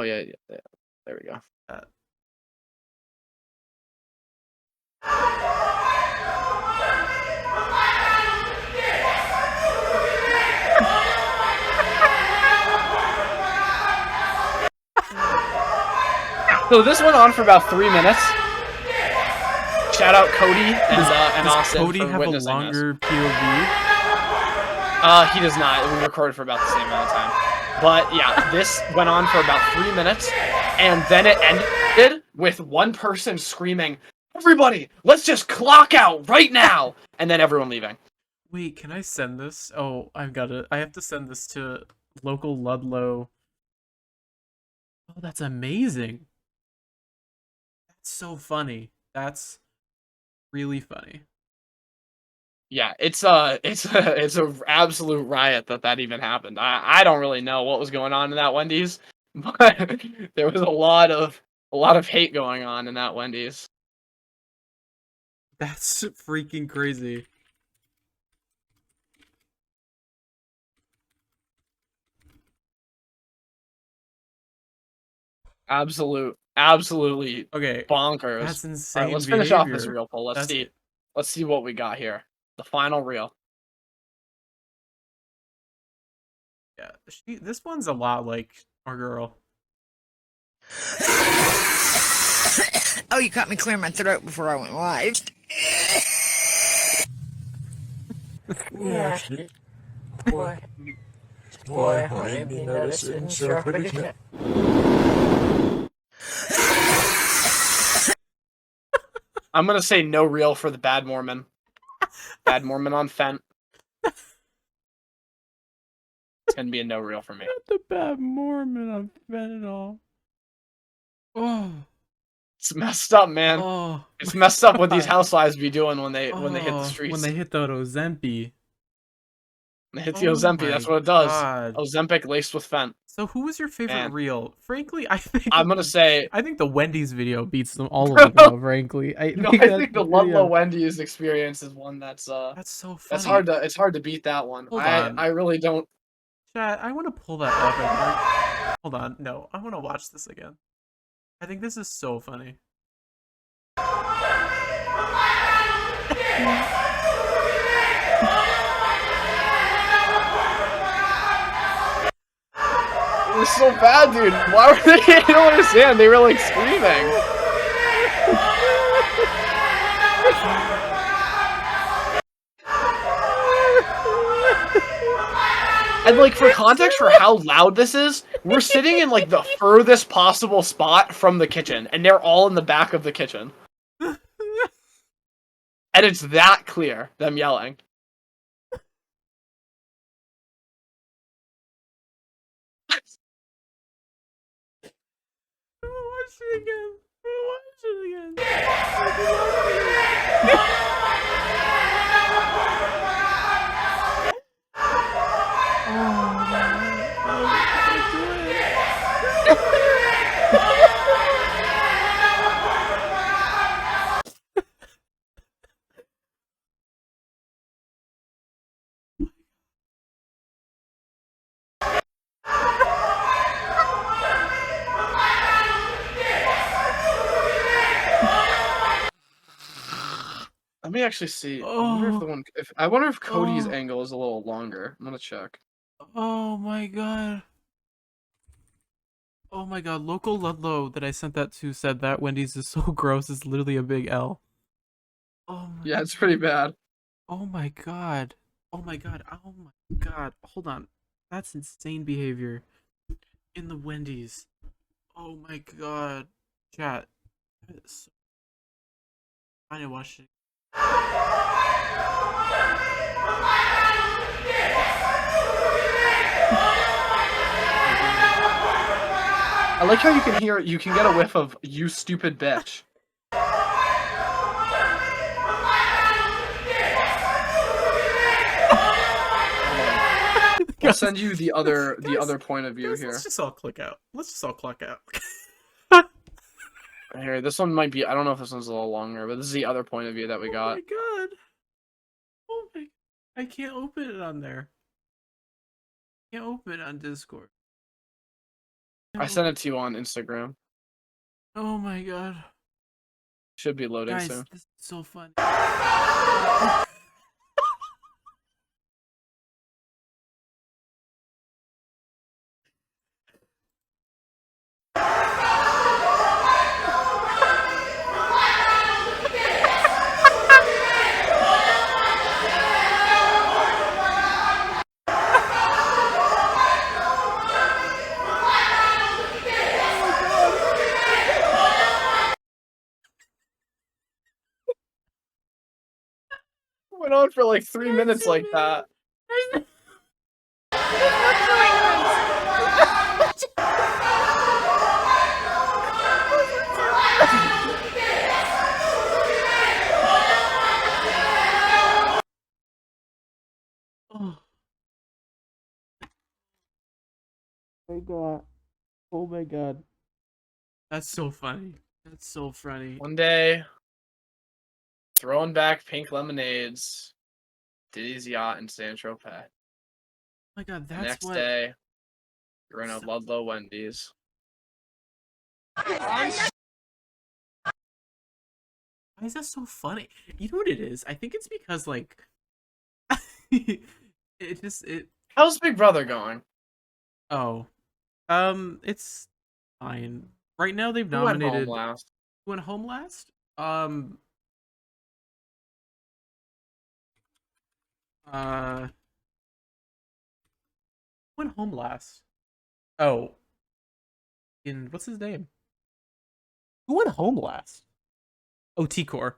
yeah. There we go. So this went on for about 3 minutes. Shout out Cody and Austin. Cody for have a witnessing longer this. POV? He does not. We recorded for about the same amount of time. But yeah, this went on for about 3 minutes, and then it ended with one person screaming, "Everybody, let's just clock out right now!" And then everyone leaving. Wait, can I send this? Oh, I've got it. I have to send this to local Ludlow. Oh, that's amazing. That's so funny. That's really funny. Yeah, it's a absolute riot that even happened. I don't really know what was going on in that Wendy's, but there was a lot of hate going on in that Wendy's. That's freaking crazy. Absolutely okay, bonkers. That's insane. All right, let's finish off this behavior. reel poll. Let's see what we got here. The final reel. Yeah, this one's a lot like our girl. Oh, you caught me clearing my throat before I went live. Yeah. Boy, I ain't been noticing so pretty cat. I'm gonna say no reel for the Bad Mormon. Bad Mormon on Fent. It's gonna be a no reel for me. Not the Bad Mormon on Fent at all. Oh, it's messed up, man. Oh, it's messed up what these housewives be doing when they hit the streets. When they hit the Ozempic. When they hit the Ozempic, that's what it does. God. Ozempic laced with Fent. So who was your favorite Man. reel? Frankly, I think I'm gonna say I think the Wendy's video beats them all of them. Though, frankly, I think the Ludlow Wendys experience is one that's so funny. It's hard to beat that one. Hold on. I really don't. Chat, I want to pull that up again. Hold on, no, I want to watch this again. I think this is so funny. It was so bad, dude. Why were they? I don't understand. They were like screaming. And like for context for how loud this is, we're sitting in like the furthest possible spot from the kitchen, and they're all in the back of the kitchen. And it's that clear, them yelling. Watch it again. Watch it again. me actually see. I wonder if Cody's angle is a little longer. I'm gonna check. Oh my god. Oh my god, local Ludlow that I sent that to said that Wendy's is so gross, it's literally a big L. Oh my Yeah, it's pretty bad. Oh my god. Oh my god. Oh my god. Hold on. That's insane behavior in the Wendy's. Oh my god. Chat. I need to watch it. I like how you can get a whiff of "you stupid bitch." I'll send you the other point of view here. Let's just all click out. Let's just all clock out. Here, this one might be. I don't know if this one's a little longer, but this is the other point of view that we got. Oh my god. Oh my. I can't open it on there. I can't open it on Discord. I sent it to you on Instagram. Oh my god. Should be loading Guys, soon. this is so fun. Went on for like 3 minutes like that. Oh my god. Oh my god. That's so funny. That's so funny. One day, throwing back pink lemonades, Diddy's yacht in San Tropez. Oh my god, that's Next what... day, you're in a Ludlow Wendys. Why is that so funny? You know what it is? I think it's because, like... it... How's Big Brother going? Oh. It's fine. Right now they've Who went nominated... home last? Who went home last? Who went home last? Oh. What's his name? Who went home last? Oh, T-Core.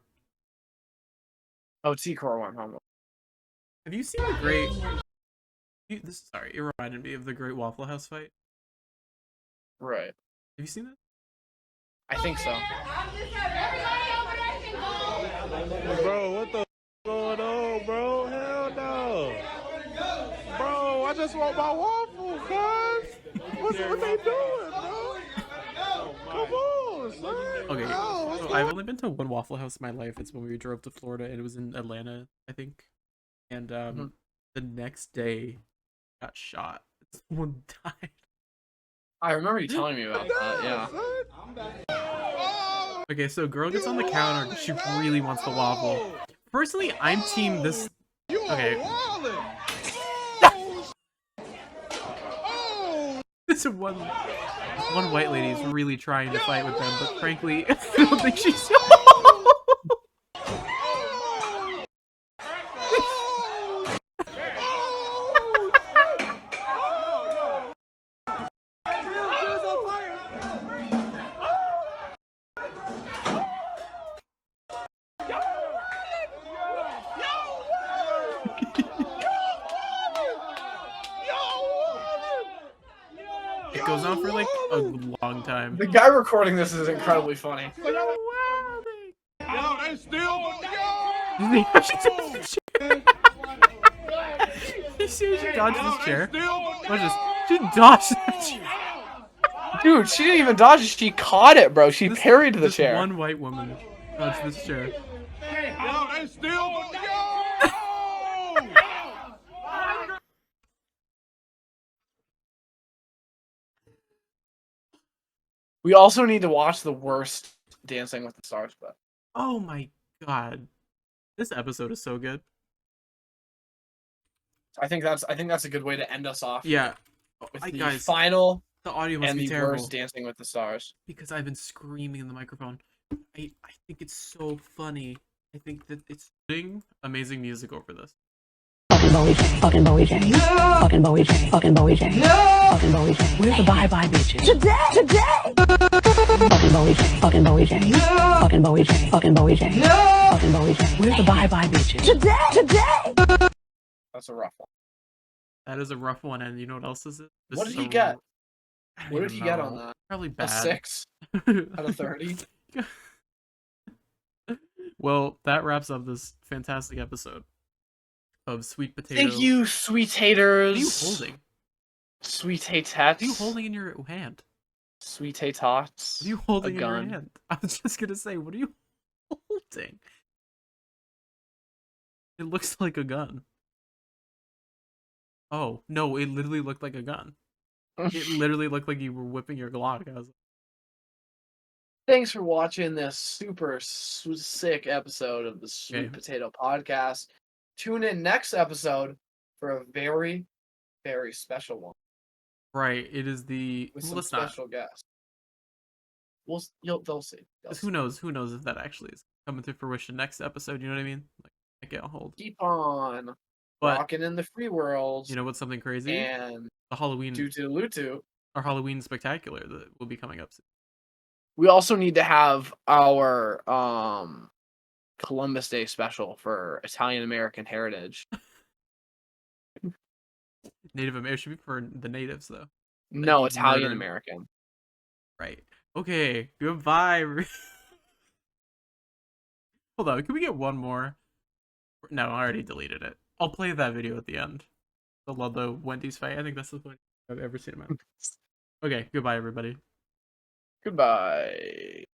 Oh, T-Core went home. Have you seen the great... Sorry, it reminded me of the great Waffle House fight. Right. Have you seen that? I think so. Bro, what the going on, bro? Hell no. Bro, I just want my waffle, cuz. What they doing, bro? Come on, son. Okay, No, so I've only been to one Waffle House in my life. It's when we drove to Florida, and it was in Atlanta, I think. And the next day, got shot. Someone died. I remember you telling me about that, yeah. Okay, so girl gets on the counter. She really wants the waffle. Personally, I'm team this. Okay. This one white lady is really trying to fight with them, but frankly, I don't think she's. It goes on for like a long time. The guy recording this is incredibly funny. Yo, they still You see she dodged this chair? Watch this. She dodged that chair. Dude, she didn't even dodge it. She caught it, bro. She parried the chair. One white woman dodged this chair. Yo, they still We also need to watch the worst Dancing with the Stars, but Oh my god. This episode is so good. I think that's a good way to end us off. Yeah. With the Guys, final the audio must and be the terrible. worst Dancing with the Stars. Because I've been screaming in the microphone. I think it's so funny. I think that it's doing amazing music over this. Fucking Bowie J. Fucking Bowie J. Fucking Bowie J. Fucking Bowie J. Fucking Bowie J. Where's the bye-bye bitches? Today! Fucking Bowie J. Fucking Bowie J. Fucking Bowie J. Fucking Bowie J. Fucking Bowie J. Where's the bye-bye bitches? Today! That's a rough one. That is a rough one, and you know what else is it? This What did is he a- get? I don't What did even he get know. on that? Probably A bad. 6 out of 30. Well, that wraps up this fantastic episode of Sweet Potato. Thank you, sweet haters. What are you holding? Sweet hatettes. What are you holding in your hand? Sweet hatetots. What are you holding A in gun. your hand? I was just gonna say, what are you holding? It looks like a gun. Oh, no, it literally looked like a gun. It literally looked like you were whipping your Glock. I was Thanks for watching this super sick episode of the Sweet Potato Podcast. Tune in next episode for a very, very special one right. It is the with well, some let's not. special guests. They'll see. 'Cause who knows? Who knows if that actually is coming to fruition next episode? You know what I mean? Like, I get a hold. Keep on But rocking in the free world. you know what's something crazy? And The Halloween, Lutu. our Halloween spectacular that will be coming up soon. We also need to have our Columbus Day special for Italian American heritage. Native American should be for the natives though. No, Like, Italian murdered. American. Right. Okay. Goodbye. Hold on. Can we get one more? No, I already deleted it. I'll play that video at the end. The Ludlow Wendys fight. I think that's the funniest I've ever seen in my life. Okay. Goodbye, everybody. Goodbye.